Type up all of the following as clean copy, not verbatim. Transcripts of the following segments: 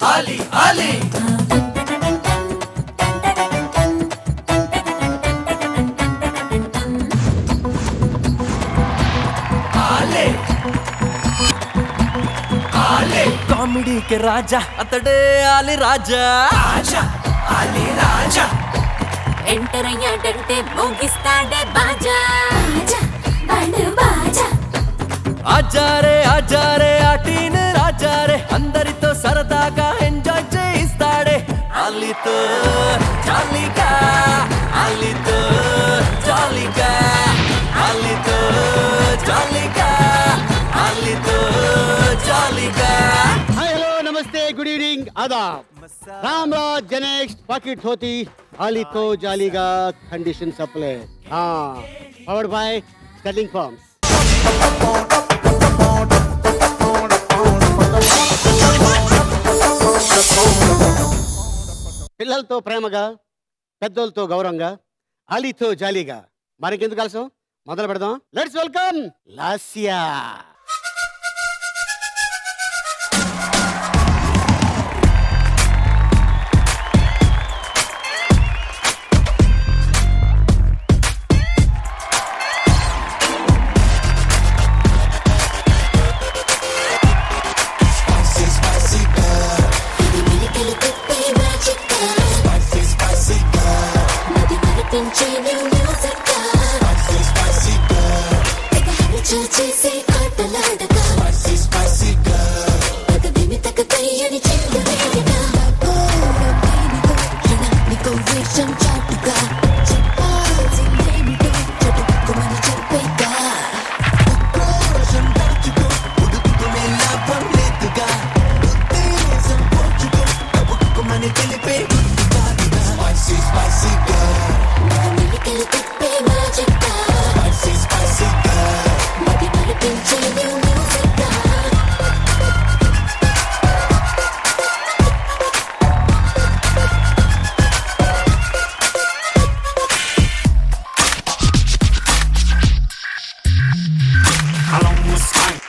ఆలి ఆలి ఆలి ఆలి comedy के రాజా అతడే ఆలి రాజా రాజా ఆలి రాజా enter అయ్యాడంటే మోగిస్తాడే బాజా బాజా బాజా ఆజారే ఆటీన్ రాజారే అందరితో సరదాగా ఎంజాయ్ చేయిస్తాడే ఆలితో జాలీగా ఆలితో జాలీగా ఆలితో జాలీగా ఆలితో జాలీగా हेलो नमस्ते गुड इवनिंग आदाब राम राज जनेक्स पॉकेट होती आली तो जालीगा कंडीशन सप्लाई हाँ पावर्ड बाय स्टर्लिंग फॉर्म्स పిల్లలతో ప్రేమగా పెద్దలతో గౌరవంగా ఆలీతో జాలీగా మరికెందుకు కలిసాం మొదలు పెడదాం let's welcome Lasya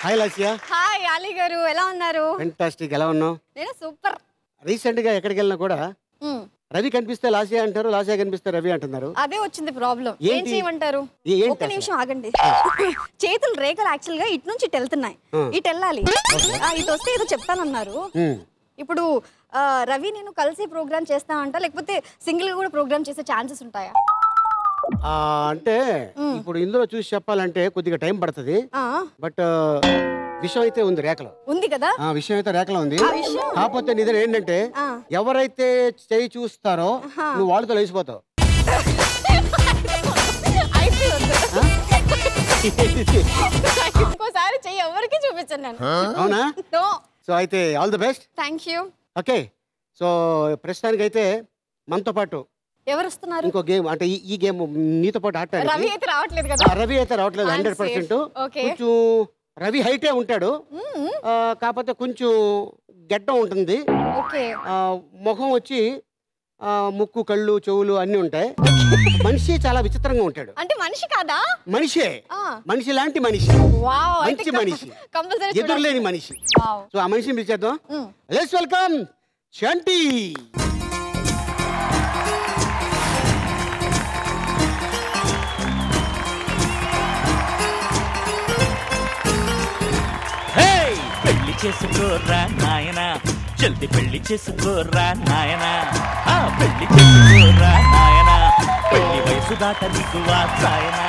hi Lasya hi Ali గారు ఎలా ఉన్నారు? ఫెంటాస్టిక్ ఎలా ఉన్నావు? నేను సూపర్. రీసెంట్ గా ఎక్కడికి వెళ్ళినా కూడా రవి కనిపిస్తే లాస్యా అంటారు, లాస్యా కనిపిస్తే రవి అంటున్నారు. అదే వచ్చింది ప్రాబ్లం. ఏం ఏంటి? చేయమంటారు? ఏంటి ఒక్క నిమిషం ఆగండి. చేతులు రేఖలు యాక్చువల్ గా ఇటు నుంచి ఇటు వెళ్తున్నాయి. ఇటు వెళ్ళాలి. ఇటు వస్తే ఏదో చెప్తానన్నారు. ఇప్పుడు రవి నేను కలిసి ప్రోగ్రామ్ చేస్తానంట, లేకపోతే సింగిల్ గా కూడా ప్రోగ్రామ్ చేసే ఛాన్సెస్ ఉంటాయా? అంటే ఇప్పుడు ఇందులో చూసి చెప్పాలంటే కొద్దిగా టైం పడుతుంది. బట్ విషయం అయితే ఉంది రేఖలో. ఉంది కదా? విషయం అయితే రేఖలో ఉంది. ఆ విషయం? కాకపోతే నిజం ఏంటంటే ఎవరైతే చేయి చూస్తారో నువ్వు వాళ్ళతో లేచిపోతావు. ఇంకోసారి చెయ్యి ఎవరికి చూపించను నేను. అవునా? నో. సో అయితే all the best. Thank you. Okay, so ప్రస్తుతానికి అయితే మనతో పాటు ఎవరు వస్తున్నారు? ఇంకో గేమ్, అంటే ఈ గేమ్ నీతో పాటు ఆడటానికి రవి అయితే రావట్లేదు కదా? రవి అయితే రావట్లేదు 100%. Okay. కొంచెం రవి హైటే ఉంటాడు, కాకపోతే కొంచెం గెడ్డం ఉంటుంది. ఓకే. ముఖం వచ్చి ముక్కు కళ్ళు చెవులు అన్ని ఉంటాయి. మనిషి చాలా విచిత్రంగా ఉంటాడు. అంటే మనిషి కాదా? మనిషే, మనిషి లాంటి మనిషి, వావ్, మంచి మనిషి, కంపల్సరీ ఎదురులేని మనిషి. వావ్. సో ఆ మనిషిని పిలిచేద్దాం. లెట్స్ వెల్కమ్ చంటి. పెళ్లి చేసుకోరా నాయనా, జల్ది పెళ్లి చేసుకోరా నాయనా, పెళ్లి చేసుకోరా నాయనా, పెళ్లి వయసు దాట నీకు వాచాయనా.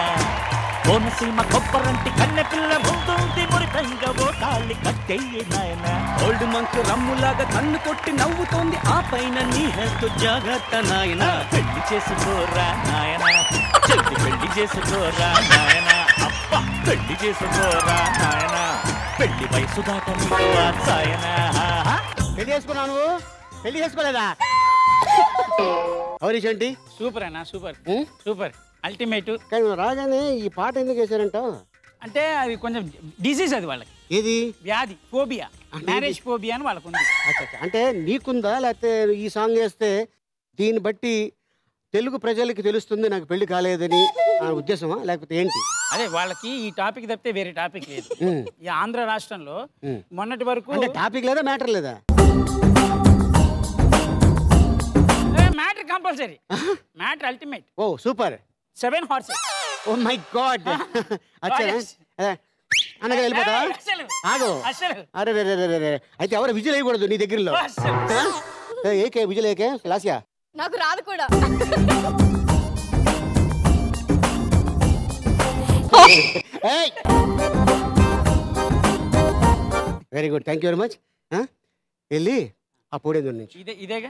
కోనసీమ కొబ్బరంటి కన్నె పిల్ల ముందుంది మురితంగా ఓ తాళి కట్టెయ్యి నాయనా. ఓల్డ్ మంకు రమ్ములాగా కన్ను కొట్టి నవ్వుతోంది, ఆ పైన నీ హెల్త్ జాగ్రత్త నాయనా. పెళ్లి చేసుకోరా నాయనా, జల్ది పెళ్లి చేసుకోరా నాయనా, అప్ప పెళ్లి చేసుకోరా నాయనా, పెళ్లి వయసు దాట నీకు వాచాయనా. పెళ్లి చేసుకున్నావు నువ్వు? పెళ్లి చేసుకోలేదా? ఎవరి చంటి? సూపర్ అన్న, సూపర్ సూపర్ అల్టిమేట్. కానీ రాగానే ఈ పాట ఎందుకు వేశారంట? అంటే అది కొంచెం డిసీజ్, అది వాళ్ళకి ఏది వ్యాధి, ఫోబియా, మ్యారేజ్ ఫోబియా అని వాళ్ళకు ఉంది. అంటే నీకుందా, లేకపోతే ఈ సాంగ్ వేస్తే దీన్ని బట్టి తెలుగు ప్రజలకి తెలుస్తుంది నాకు పెళ్లి కాలేదని ఉద్దేశమా, లేకపోతే ఏంటి? అదే వాళ్ళకి ఈ టాపిక్ తప్పితే వేరే టాపిక్ లేదు. ఈ ఆంధ్ర రాష్ట్రంలో మొన్నటి వరకు టాపిక్ లేదా మ్యాటర్ లేదా? Compulsory matter ultimate. Oh super. 7 horses. Oh my God. అచ్చా అనగా వెళ్ళిపోతావా? ఆగు. అరే రే అయితే ఎవరు విజిల్ వేయకూడదు నీ దగ్గరలో. AK whistle AK Lasya? నాకు రాదు కూడా. Very good, thank you very much. వెళ్ళి ఆ పూడేందు నుంచి ఇదేగా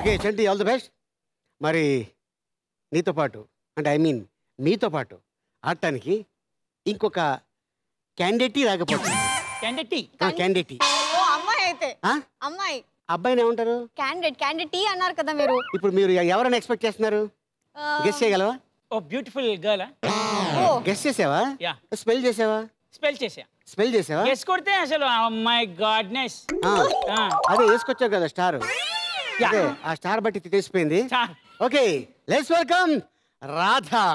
okay Chanti, all the best. మరి నీతో పాటు అంటే ఐ మీన్ మీతో పాటు ఆడటానికి ఇంకొక క్యాండిడేట్ రాకపోతుంది. క్యాండిడేట్ ఓ అమ్మాయి అయితే అమ్మాయి. అబ్బాయిని ఏమంటారు? క్యాండిడేట్ అన్నారు కదా మీరు. ఇప్పుడు మీరు ఎవరైనా ఎక్స్పెక్ట్ చేస్తున్నారు? గెస్ చేయగలవా? ఓ బ్యూటిఫుల్ గర్ల్. గెస్ చేసావా? స్పెల్ చేసావా? స్పెల్ చేసావా? గెస్ కొడితే అసలు మై గాడ్నెస్. అదే వేసుకొచ్చావు కదా స్టార్. అదే ఆ స్టార్ బట్టి తెలిసిపోయింది. Okay let's welcome Radha.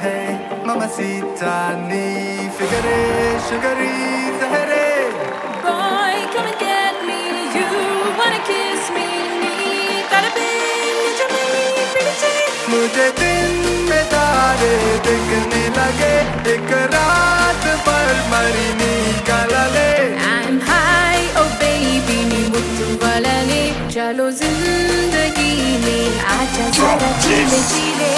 Hey, mamacita, ni figure, sugary, tahare. Boy, come and get me. You wanna kiss me? Gotta be pretty chick. मुझे दिन में तारे दिखने लगे, एक रात पर मरनी का लले. I'm high, oh baby, नी मुट्ठू वाला ले. चलो जिंदगी में आजा जरा चीले चीले.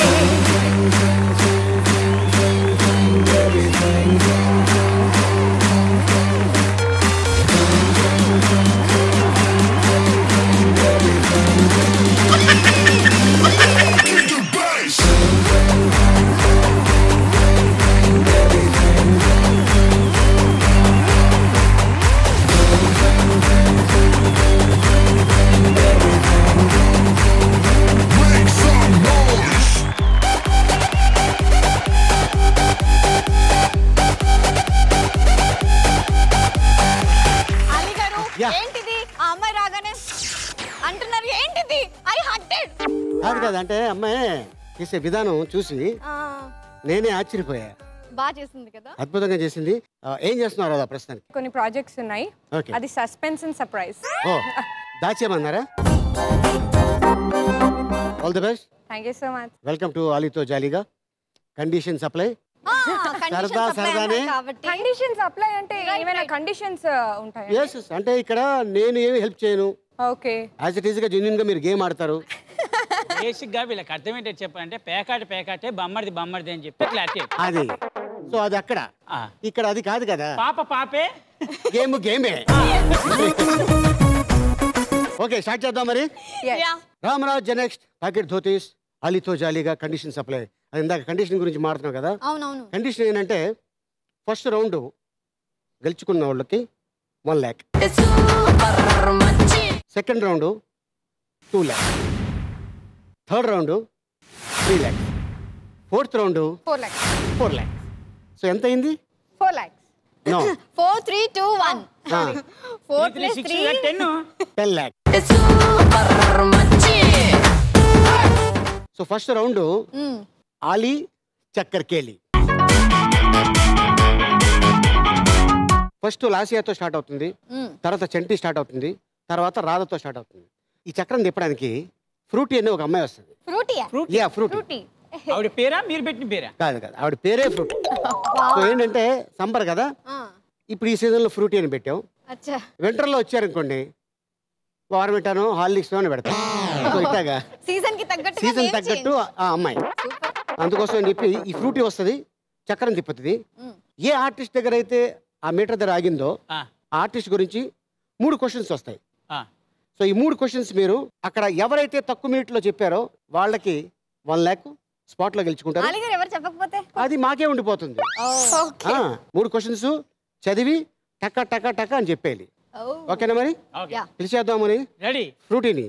ఏంటిది ఆ అమ్మాయి రాగానే అంటున్నారు? ఏంటిది? I hurted. కాదు కదా, అంటే అమ్మాయి చేసే విధానం చూసి నేనే ఆశ్చర్యపోయా. బాగా చేసింది కదా, అద్భుతంగా చేసింది. ఏం చేస్తున్నారు అదా ప్రస్తుతానికి? కొన్ని ప్రాజెక్ట్స్ ఉన్నాయి. అది సస్పెన్స్ అండ్ సర్ప్రైజ్. ఓ దాచేయమన్నారా? All the best. Thank you so much. Welcome to ఆలీతో జాలీగా. Condition supply. సరదానే కండిషన్స్ అప్లై అంటే ఏమైనా కండిషన్స్ ఉంటాయి? yes అంటే ఇక్కడ నేను ఏమి హెల్ప్ చేయను. ఓకే యాజ్ ఇట్ ఈస్ గా జెన్యూన్ గా మీరు గేమ్ ఆడతారు. బేసిక్ గా వీళ్ళకి అర్థమేంటే చెప్పాలంటే పేకాటే బమ్మడిది అని చెప్పి క్లారిటీ అది. సో అది అక్కడ, ఇక్కడ అది కాదు కదా. పాపే గేమే. ఓకే స్టార్ట్ చేద్దాం మరి. రామరాజ్ జెనెక్స్ట్ ప్యాకెట్ ధోతీస్ ఆలీతో జాలీగా కండిషన్ సప్లై. అది ఇందాక కండిషన్ గురించి మాట్లాడుతున్నాం కదా. అవునవును. కండిషన్ ఏంటంటే ఫస్ట్ రౌండ్ గెలుచుకున్న వాళ్ళకి 1 lakh, second round 2 lakhs, third round 3 lakhs, fourth round 4 lakhs. So ఎంత అయింది? 4 lakhs. No 4 3 2 1 4 + 3 10 lakhs. So first round Ali చక్కర్ కేలి. ఫస్ట్ లాసియాతో స్టార్ట్ అవుతుంది, తర్వాత చంటి స్టార్ట్ అవుతుంది, తర్వాత రాధతో స్టార్ట్ అవుతుంది. ఈ చక్రం తిప్పడానికి ఫ్రూటీ అనే ఒక అమ్మాయి వస్తుంది. ఫ్రూటీ. ఆవిడ పేరా మీరు పెట్టిన పేరా? కాదు ఆవిడ పేరే ఫ్రూటీ. సో ఏంటంటే సంబర్ కదా, ఇప్పుడు ఈ సీజన్ లో ఫ్రూటీ అని పెట్టాం. వింటర్ లో వచ్చారనుకోండి వార్మిటాను హార్లిక్స్ అని పెడతాం. సో ఇట్లాగా సీజన్ తగ్గట్టు ఆ అమ్మాయి. అందుకోసం అని చెప్పి ఈ ఫ్రూటీ వస్తుంది, చక్రం తిప్పుతుంది. ఏ ఆర్టిస్ట్ దగ్గర అయితే ఆ మీటర్ దగ్గర ఆగిందో ఆ ఆర్టిస్ట్ గురించి 3 క్వశ్చన్స్ వస్తాయి. సో ఈ 3 క్వశ్చన్స్ మీరు అక్కడ ఎవరైతే తక్కువ మినిట్ లో చెప్పారో వాళ్ళకి 1 lakh స్పాట్ లో గెలుచుకుంటారు. అది మాకే ఉండిపోతుంది. 3 క్వశ్చన్స్ చదివి టక టక టక అని చెప్పేయాలి. ఓకేనా మరి? పిలిచేద్దాం మరి ఫ్రూటీని.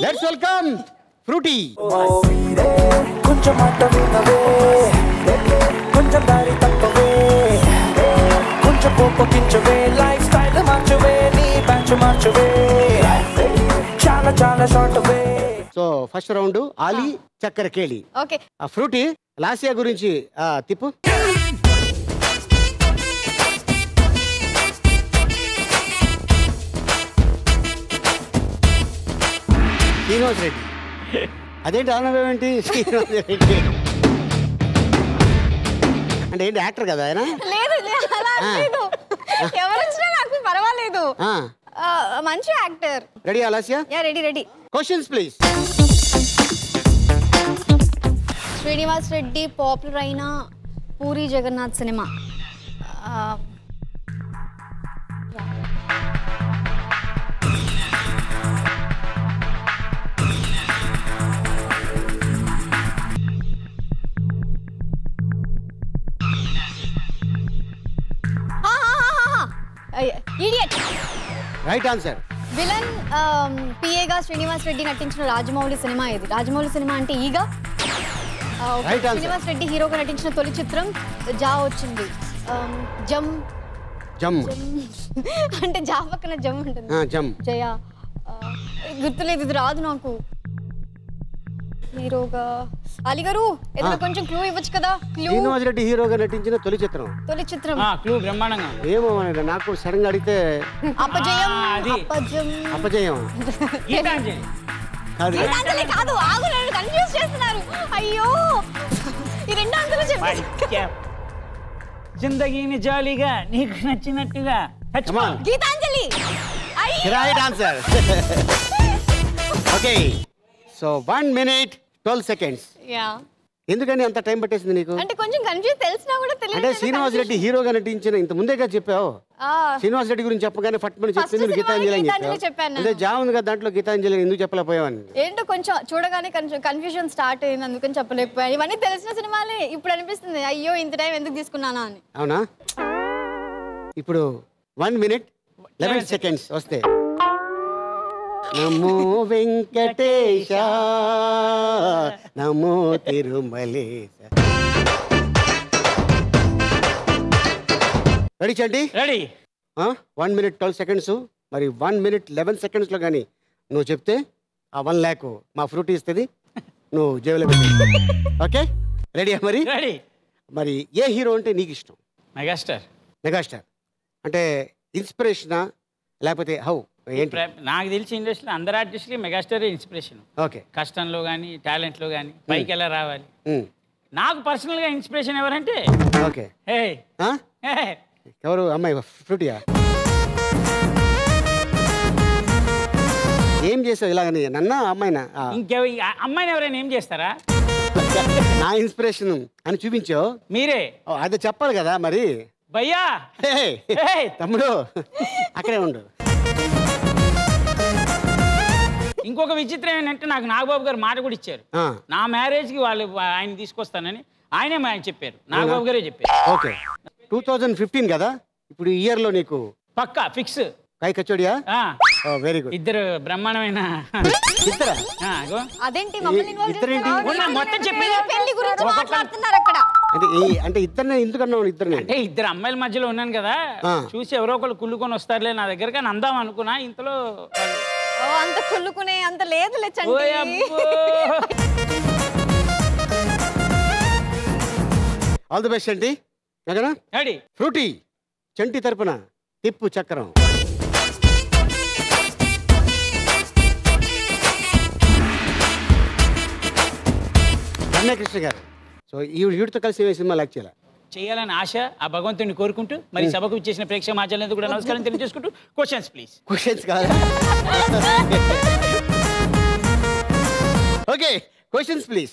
Let's welcome frutti. కొంచెం మాట వినవే, కొంచెం దారి తప్పవే, కొంచెం కోపగించవే, లైఫ్ స్టైల్ మార్చవే, నీ మార్చవే చాలా చాలా short way. So first round Ali చక్కెర కేళి. ఓకే. ఆ ఫ్రూటీ లాసియా గురించి తిప్పు. శ్రీనివాస్ రెడ్డి. అదేంటి ఆనందం ఏంటి? శ్రీనివాస్ రెడ్డి అంటే ఏంటి యాక్టర్ కదా ఆయన? లేదు ఎవరు వచ్చినా నాకు పర్వాలేదు, మంచి యాక్టర్. రెడీ అలాసియా? Yeah ready ready. Questions please. Srinivas Reddy popular అయిన పూరి జగన్నాథ్ సినిమా. ఇడియట్. Right answer. విలన్ పిఏగా శ్రీనివాస్ రెడ్డి నటించిన రాజమౌళి సినిమా ఇది. రాజమౌళి సినిమా అంటే ఈగా. శ్రీనివాస్ రెడ్డి హీరోగా నటించిన తొలి చిత్రం జా వచ్చింది. జమ్ జమ్ అంటే జా పక్కన జమ్ ఉంటుంది. జమ్ జయ గుర్తులేదు, ఇది రాదు నాకు. హీరోగా అలీ గారు ఏదైనా కొంచెం క్లూ ఇవ్వచ్చు కదా? క్లూ. శ్రీనివాస్ రెడ్డి హీరోగా నటించిన తొలి చిత్రం. తొలి చిత్రం క్లూ బ్రహ్మాండంగా. ఏమో నాకు సడన్ గా అడిగితే అపజయం. అపజయం గీతాంజలి కాదు. ఆగు, నన్ను కన్ఫ్యూజ్ చేస్తున్నారు. అయ్యో ఈ రెండు ఆన్సర్లు చెప్పు. జిందగీని జాలీగా నీకు నచ్చినట్టుగా. Gitanjali. Right answer. Okay, so 1 minute 12 seconds. Yeah. ఎందుకని అంత టైం పట్టేసింది నీకు? అంటే కొంచెం కన్ఫ్యూజ్, తెలిసినా కూడా తెలియదు. అంటే శ్రీనివాస్ రెడ్డి హీరోగా నటించిన ఇంత ముందేగా చెప్పావు. శ్రీనివాస్ రెడ్డి గురించి చెప్పగానే ఫట్మని చెప్పింది నువ్వు గీతాంజలి అని చెప్పావు. అదే జా ఉంది కదా, దాంట్లో గీతాంజలి ఎందుకు చెప్పలేకపోయావని. ఏంటో కొంచెం చూడగానే కన్ఫ్యూజన్ స్టార్ట్ అయింది, అందుకని చెప్పలేకపోయాను. ఇవన్నీ తెలిసిన సినిమాలే. ఇప్పుడు అనిపిస్తుంది అయ్యో ఇంత టైం ఎందుకు తీసుకున్నానా అని. అవునా? ఇప్పుడు 1 minute 11 seconds వస్తే నమో వెంకటేశ నమో తిరుమలేశ. రెడీ చండి? రెడీ. 1 minute 12 seconds. మరి 1 minute 11 seconds లో కానీ నువ్వు చెప్తే ఆ 1 lakh మా ఫ్రూట్ ఇస్తుంది, నువ్వు జేబులో పెట్టి. ఓకే రెడీయా? మరి రెడీ. మరి ఏ హీరో అంటే నీకు ఇష్టం? మెగాస్టార్. మెగాస్టార్ అంటే ఇన్స్పిరేషనా లేకపోతే హౌ ఏంటి? నాకు తెలిసి ఇండస్ట్రీలో అందరు ఆర్టిస్టులకి మెగాస్టార్ ఇన్స్పిరేషన్. ఓకే. కష్టంలో కానీ టాలెంట్లో కానీ పైకి ఎలా రావాలి. నాకు పర్సనల్గా ఇన్స్పిరేషన్ ఎవరంటే ఓకే హే ఎవరు? అమ్మాయి ఫ్రూటియా? ఏం చేసావు ఇలాగని? నన్న అమ్మాయినా? ఇంకెవ అమ్మాయిని ఎవరైనా ఏం చేస్తారా? నా ఇన్స్పిరేషన్ అని చూపించావు మీరే. అదే చెప్పాలి కదా మరి. భయ్యా తమ్ముడు అక్కడే ఉండు. ఇంకొక విచిత్రం ఏంటంటే నాకు నాగబాబు గారు మాట కూడా ఇచ్చారు. నా మ్యారేజ్కి వాళ్ళు ఆయన తీసుకొస్తానని ఆయన చెప్పారు. నాగబాబు గారే చెప్పారు. ఓకే. 2015 కదా ఇప్పుడు. ఈ ఇయర్ లో నీకు పక్కా ఫిక్స్. కై కచోడియా? Very good. ఇద్దరు బ్రహ్మాండమైన. ఇద్దరా? అదేంటి మొత్తం చెప్పేది పెళ్లి గురించి మాట్లాడుతున్నారు అక్కడ. అంటే ఇద్దరినే ఎందుకన్నావు? ఇద్దరు అంటే ఇద్దరు అమ్మాయిల మధ్యలో ఉన్నాను కదా, చూసి ఎవరో ఒకళ్ళు కుళ్ళుకొని వస్తారులే నా దగ్గర కానీ అందాం అనుకున్నా. ఇంతలో అంత కుళ్ళుకునే అంత లేదులే. ఆల్ ది బెస్ట్ అండి. ఫ్రూటీ చంటి తరపున తిప్పు చక్రం. రమ్యకృష్ణ గారు, సో ఈ వీడితో కలిసి ఏ సినిమా లైక్ చేయాలని ఆశ ఆ భగవంతుడిని కోరుకుంటూ మరి సభకు ఇచ్చేసిన ప్రేక్షక మాధ్యమాలకు కూడా నమస్కారం తెలియజేసుకుంటూ క్వశ్చన్స్ ప్లీజ్. క్వశ్చన్స్ కాదు. Okay questions please.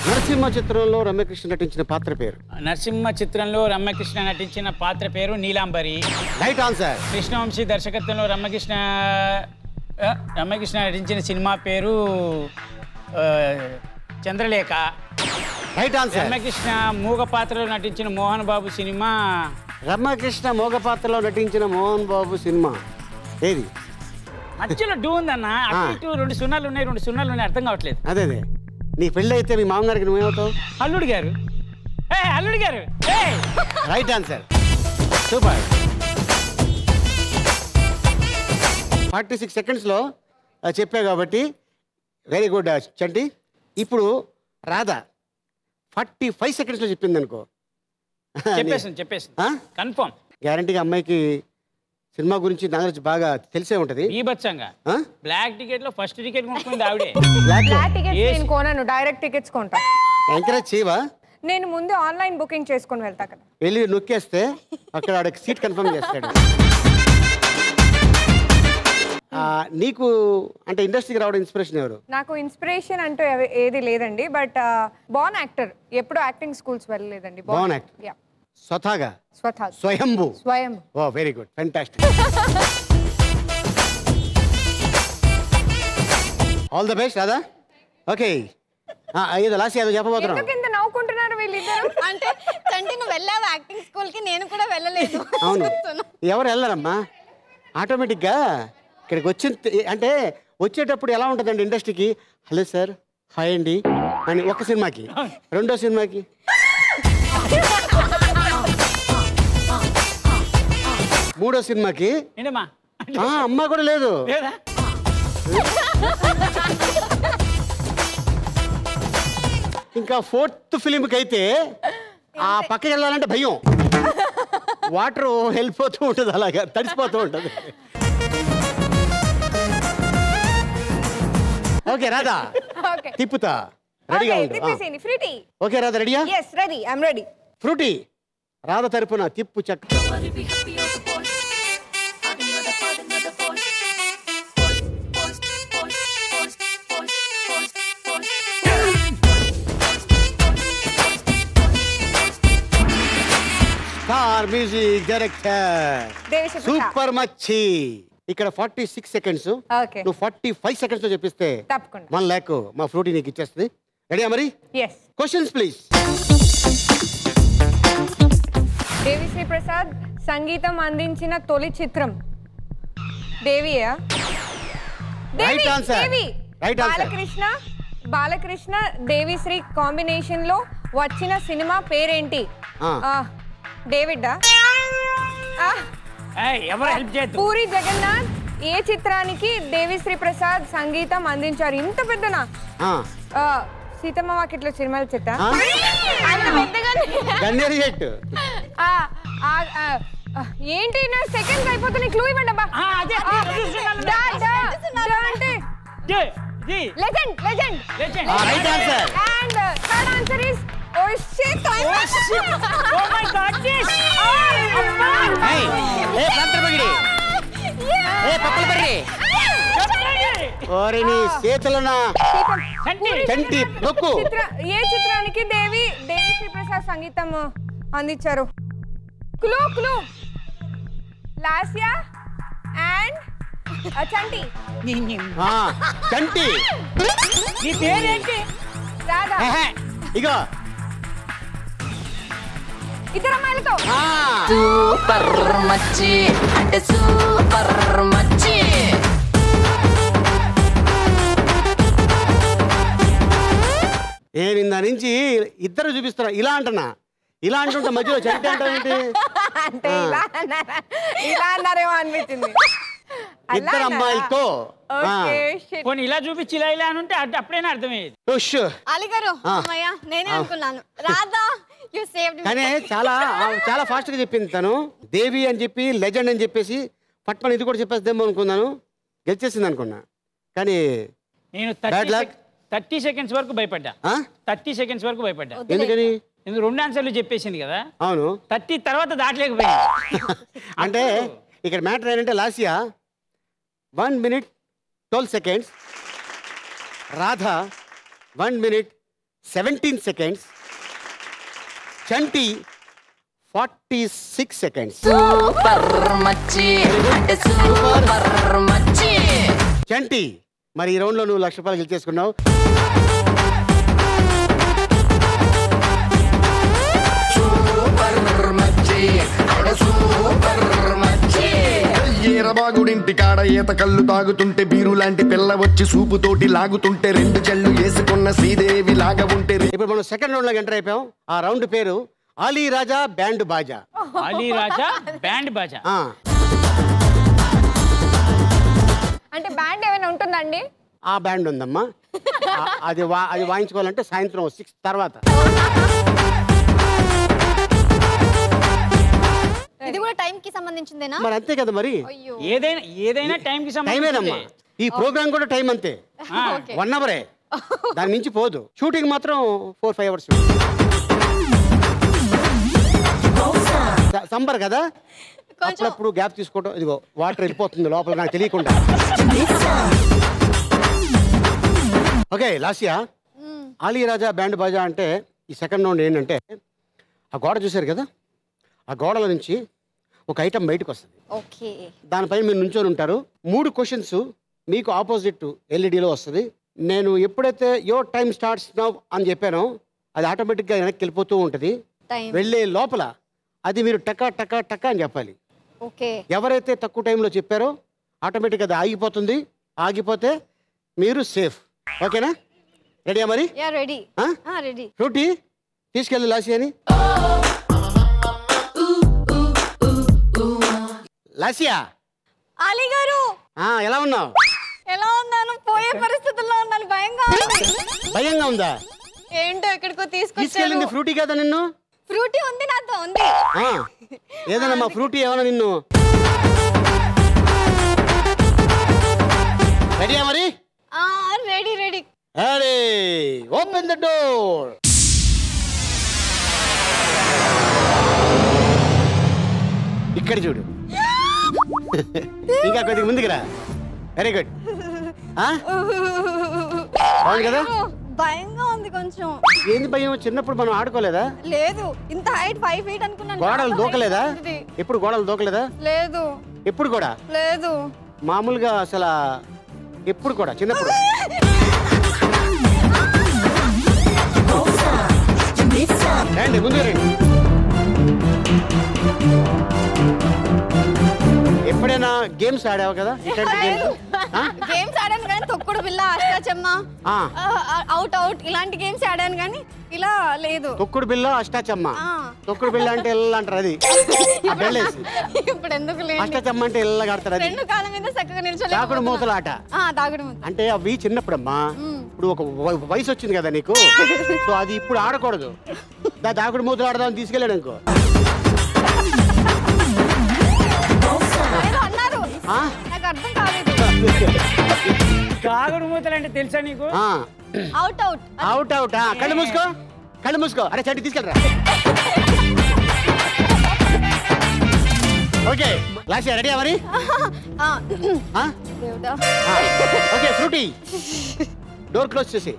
నరసింహ చిత్రంలో రమ్యకృష్ణ నటించిన పాత్ర పేరు? నరసింహ చిత్రంలో రమ్యకృష్ణ నటించిన పాత్ర పేరు నీలాంబరి. Right answer. కృష్ణవంశీ దర్శకత్వంలో రమ్యకృష్ణ నటించిన సినిమా పేరు చంద్రలేఖ. Right answer. రమ్యకృష్ణ మూగ పాత్రలో నటించిన మోహన్ బాబు సినిమా. రమ్యకృష్ణ మూగ పాత్రలో నటించిన మోహన్ బాబు సినిమా ఏది? మధ్యలో డూ ఉందన్న. అటు 2 సున్నాలు ఉన్నాయి, 2 సున్నాలు ఉన్నాయి, అర్థం కావట్లేదు. అదే నీ పెళ్ళి అయితే మీ మామగారికి నువ్వేమవుతావు? అల్లుడు గారు. అల్లుడు గారు. Right answer. సూపర్. 46 సెకండ్స్లో చెప్పా కాబట్టి వెరీ గుడ్ చంటి. ఇప్పుడు రాధా 45 సెకండ్స్లో చెప్పింది అనుకో, చెప్పేసి కన్ఫర్మ్. గ్యారంటీగా అమ్మాయికి సినిమా గురించి నాలెడ్జ్ బాగా తెలిసే ఉంటది. బీభత్సంగా బ్లాక్ టికెట్ లో ఫస్ట్ టికెట్ కొనుక్కుంది ఆవిడే. బ్లాక్ టికెట్స్ నేను కొనను, డైరెక్ట్ టికెట్స్ కొంటా. ఎంకరేజ్ చేయవా? నేను ముందు ఆన్లైన్ బుకింగ్ చేసుకొని వెళ్తా కదా. వెళ్ళి నొక్కేస్తే అక్కడ ఆడ సీట్ కన్ఫర్మ్ చేస్తాడు. నీకు అంటే ఇండస్ట్రీకి రావడం ఇన్స్పిరేషన్ ఎవరు? నాకు ఇన్స్పిరేషన్ అంటూ ఏది లేదండి, బట్ బాన్ యాక్టర్. ఎప్పుడు యాక్టింగ్ స్కూల్స్ వెళ్ళలేదండి. బాన్ యాక్టర్ స్వతహాగా స్వయంభూ. Oh very good, fantastic. All the best Radha. Okay, ఏదో లాస్ట్ ఏదో చెప్పబోతున్నాం. కింద నవ్వుకుంటున్నారు వీళ్ళిద్దరు. అంటే చంటి నువ్వు వెళ్ళావు యాక్టింగ్ స్కూల్ కి, నేను కూడా వెళ్ళలేదు. అవును, ఎవరు వెళ్ళారమ్మా? ఆటోమేటిక్గా ఇక్కడికి వచ్చింది అంటే వచ్చేటప్పుడు ఎలా ఉంటుందండి ఇండస్ట్రీకి, హలో సార్ హాయ్ అండి అని ఒక సినిమాకి, రెండో సినిమాకి మూడో సినిమాకి అమ్మ కూడా లేదు. ఇంకా ఫోర్త్ ఫిలింకి అయితే ఆ పక్కకి వెళ్ళాలంటే భయం, వాటర్ వెళ్ళిపోతూ ఉంటుంది, అలాగా తడిసిపోతూ ఉంటుంది. ఓకే రాధా, తిప్పుతా, రెడీగా ఫ్రూటీ. ఓకే రాధా రెడీయా? yes ready, I'm ready. Frooti Radha తరపున తిప్పు చక్క. స్టార్ మ్యూజిక్ డైరెక్టర్ సూపర్ మచ్చి. ఇక్కడ 46 సెకండ్స్, నువ్వు 45 సెకండ్స్ లో చెప్పిస్తే 1 lakh మా ఫ్రూటీ నీకు ఇచ్చేస్తుంది. రెడీయా మరి? Questions please. దేవిశ్రీ ప్రసాద్ సంగీతం అందించిన తొలి చిత్రం దేవియా? Right answer. Balakrishna Devi Sri combination లో వచ్చిన సినిమా పేరేంటి? డేవిడా? పూరి జగన్నాథ్ ఏ చిత్రానికి దేవిశ్రీ ప్రసాద్ సంగీతం అందించారు? ఇంత పెద్దనా? సీతమ్మ వాకిట్లో సినిమాల చెత్త. ఏంటి సెకండ్స్ అయిపోతుంది, క్లూ ఇవ్వండి అబ్బా. Legend. Right answer. And third answer is oh shit. Oh my God this. ఏ పంత్రబగిడి, ఏ పక్కలబడి, ఓరి నీ చేతులనా చంటి నొక్కు. ఏ చిత్రానికి దేవిశ్రీ ప్రసాద్ సంగీతం అందించారు? క్లూ లాస్యా అండ్ చంటి. చంటి నీ పేరేంటి? రాధా. ఇగో ఇద్దరు అమ్మాయిలతో. సూపర్ మచ్చి అంటే సూపర్ మచ్చి. నేను ఇందా నుంచి ఇద్దరు చూపిస్తున్నా, ఇలా అంటున్నా, ఇలా అంటుంటే మధ్యలో చంటి అంటే ఇలా అన్నారేమో అనిపించింది. ఇద్దరు అమ్మాయిలతో పోనీ ఇలా చూపించి ఇలా అంటే అప్పుడైనా అర్థమయ్యేది. అలీ గారు అమ్మయ్య నేనే అనుకున్నాను రాధా యు సేవ్డ్ మీ. కానీ చాలా ఫాస్ట్ గా చెప్పింది తను. దేవి అని చెప్పి లెజెండ్ అని చెప్పేసి పట్మని ఇది కూడా చెప్పేద్దామో అనుకున్నాను, గెలిచేసింది అనుకున్నా. కానీ నేను 30 సెకండ్స్ వరకు భయపడ్డా. 30 సెకండ్స్ వరకు భయపడ్డా. ఎందుకని? ఎందుకు 2 ఆన్సర్లు చెప్పేసింది కదా. అవును 30 తర్వాత దాటలేకపోయింది. అంటే ఇక్కడ మ్యాటర్ ఏంటంటే లాసియా 1 minute 12 seconds, Radha 1 minute 17 seconds, చంటి 46 seconds. సూపర్ మచ్చి అంటే సూపర్ మచ్చి. చంటి మరి ఈ రౌండ్ లో నువ్వు 1,00,000 రూపాయలు గెలిచేసుకున్నావు. ఈరబాగుడింటి కాడ ఈత కళ్ళు తాగుతుంటే బీరు లాంటి పిల్ల వచ్చి సూపుతోటి లాగుతుంటే 2 చెళ్ళు వేసుకున్న శ్రీదేవి లాగా ఉంటే. ఇప్పుడు మనం సెకండ్ రౌండ్ లో ఎంటర్ అయిపోయాం. ఆ రౌండ్ పేరు అలీ రాజా బ్యాండ్ బాజా. అలీ రాజా బ్యాండ్ బాజా. అండి? ఆ బ్యాండ్ ఉందమ్మా. అది వాయించుకోవాలంటే సాయంత్రం 6 తర్వాత. ఇది కూడా టైం కి సంబంధించిందేనా? మరి అంతే కదా మరి. ఏదైనా టైం కి టైమేనమ్మా. ఈ ప్రోగ్రామ్ కూడా టైం అంతే, 1 అవరే, దాని మించి పోదు. షూటింగ్ మాత్రం 4-5 అవర్స్. సంబర్ కదా, అప్పుడప్పుడు గ్యాప్ తీసుకోవటం. ఇదిగో వాటర్ వెళ్ళిపోతుంది లోపల నాకు తెలియకుండా. ఓకే లాస్యా, ఆలీ రాజా బ్యాండ్ బాజా అంటే ఈ సెకండ్ రౌండ్ ఏంటంటే, ఆ గోడ చూశారు కదా, ఆ గోడల నుంచి ఒక ఐటమ్ బయటకు వస్తుంది. దానిపైన మీరు నుంచొని ఉంటారు. 3 క్వశ్చన్స్ మీకు ఆపోజిట్ ఎల్ఈడిలో వస్తుంది. నేను ఎప్పుడైతే యువర్ టైం స్టార్ట్స్ నౌ అని చెప్పానో అది ఆటోమేటిక్గా వెనక్కి వెళ్ళిపోతూ ఉంటుంది. వెళ్ళే లోపల అది మీరు టకా టకా టకా అని చెప్పాలి. ఎవరైతే తక్కువ టైంలో చెప్పారో ఆటోమేటిక్గా అది ఆగిపోతుంది. ఆగిపోతే మీరు సేఫ్. ఓకేనా? రెడీయా మరి? రెడీ. ఫ్రూటీ తీసుకెళ్ళి లాసి అని. లాసియా, ఆలీ గారు ఎలా ఉన్నావు? ఎలా ఉన్నాను? పోయే పరిస్థితుల్లో ఉన్నాను. భయంగా ఉందా? ఏంటో ఎక్కడికో తీసుకెళ్ళింది ఫ్రూటీ కదా నిన్ను? ఫ్రూటీ ఉంది, నాతో ఉంది. ఏదన్నా మా ఫ్రూటీ ఏమన్నా నిన్ను? రెడీయా మరి? Ready ready. Open the door. ఇక్కడ చూడు, ఇంకా కొద్దిగా ముందుకు రా. Very good. బాగుంది కదా? భయంగా ఉంది కొంచెం. ఏంది భయం? చిన్నప్పుడు మనం ఆడుకోలేదా? లేదు, ఇంత హైట్ 5 feet అనుకున్నాను. గోడలు దూకలేదా? ఎప్పుడు గోడలు దూకలేదా? లేదు. ఎప్పుడు కూడా లేదు. మామూలుగా అసలు ఎప్పుడు కూడా చిన్నప్పుడు. రండి ముందు రండి. ఎప్పుడైనా గేమ్స్ ఆడావు కదా? గేమ్స్ ఆడాను కానీ తొక్కుడు బిల్ల, అష్టాచెమ్మ, అవుట్ అవుట్ ఇలాంటి గేమ్స్ ఆడాను కానీ ఇలా లేదు. తొక్కుడు బిల్ల, అష్టాచెమ్మ. తొక్కుడు బిల్ల అంటే ఎల్ల అంటారు, అది బెల్లేసి. ఇప్పుడు ఎందుకు లేదు? అష్టాచెమ్మ అంటే ఎల్లగా ఆడతారు, అది. 2 కాళ్ళ మీద చక్కగా నిల్చోలేదు. దాగుడు మూతల ఆట. దాగుడు మూత అంటే అవి చిన్నప్పుడమ్మా. ఇప్పుడు ఒక వయసు వచ్చింది కదా నీకు, సో అది ఇప్పుడు ఆడకూడదు. దాగుడు మూతలు ఆడదామని తీసుకెళ్ళాడు అనుకో. నాకు అర్థం కాలేదు. దాగుడు మూతలు అంటే తెలుసా నీకు? Out out. Out out. కళ్ళు మూసుకో, కళ్ళు మూసుకో. అరే చంటి తీసుకెళ్ళరా. ఓకే లాస్యా, రెడీయా మరి? ఓకే ఫ్రూటీ, డోర్ క్లోజ్ చేసి.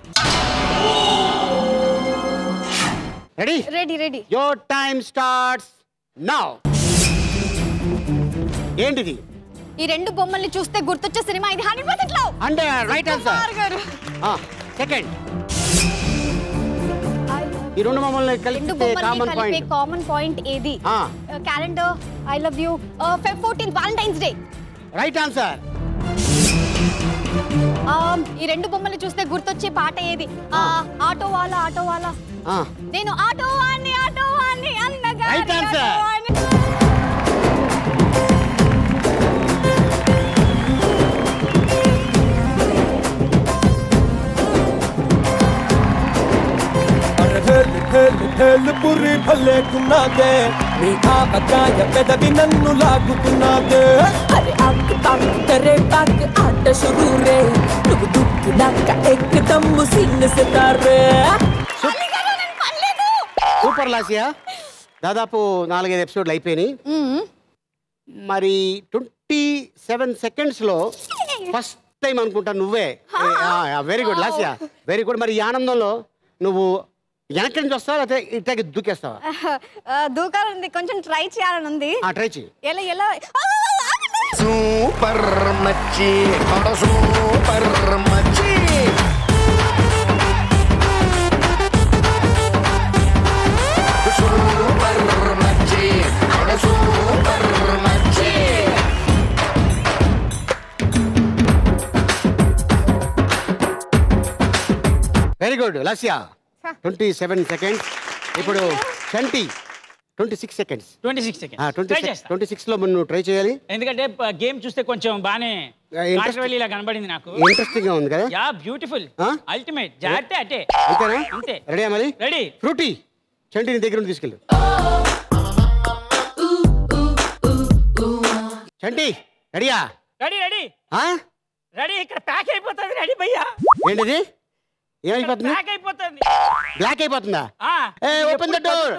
Ready? Ready ready. Your time starts now. ఏంటిది? ఈ 2 బొమ్మల్ని చూస్తే గుర్తొచ్చే సినిమా ఇది. 100% లవ్. అంటే రైట్ ఆన్సర్. సెకండ్, ఈ 2 బొమ్మల్ని కలిపే కామన్ పాయింట్ ఏది? Calendar, I love you, Feb 14th Valentine's day. Right answer. ఈ 2 బొమ్మల్ని చూస్తే గుర్తొచ్చే పాట ఏది? ఆటో వాలా, ఆటో వాలా, నేను ఆటో వాణ్ణి, ఆటో వాణ్ణి అన్నగా. Right answer. పురి భలేకున్నాదే, నీ ఆపకాయ పెదవి నన్ను లాగుతున్నాదే. అరే ఆకు పాకు కరే పాకు ఆట షురూ రే, నువ్వు దుక్కునాక ఎక్కదమ్ము సీన్ సితారే. సూపర్ లాస్యా. దాదాపు 4-5 ఎపిసోడ్లు అయిపోయినాయి. మరి 27 సెకండ్స్లో ఫస్ట్ టైం అనుకుంటా నువ్వే. Very good Lasya, very good. మరి ఈ ఆనందంలో నువ్వు వెనక్కి నుంచి వస్తావా లేకపోతే ఇట్టాకి దూకేస్తావా? దూకాలంది, కొంచెం ట్రై చేయాలని ఉంది. ట్రై చేయి. ఎలా ఎలా? సూపర్ మచ్చి, సూపర్ మచ్చి. సూపర్ మచ్చి, సూపర్ మచ్చి. Very good Lasya. 27 సెకండ్స్. ఇప్పుడు చంటి 26 సెకండ్స్. 26 సెకండ్స్. 26లో నువ్వు ట్రై చేయాలి. ఎందుకంటే గేమ్ చూస్తే కొంచెం బాగానే కాట్రవెల్లి ఇలా కనబడింది నాకు. ఇంట్రెస్టింగ్ గా ఉంది కదా. యా బ్యూటిఫుల్ అల్టిమేట్ జాతే అటే అంతేనా అంతే. రెడీ మరి రెడీ. ఫ్రూటీ చంటి నీ దగ్గర తీసుకెళ్ళు. చంటి రెడీయా? Ready ready ready. ఇక్కడ ప్యాక్ అయిపోతుంది. రెడీ భయ్యా. ఏంటిది ఏమైపోతుంది? ప్యాక్ అయిపోతుంది. బ్లాక్ అయిపోతుందా? Open the door.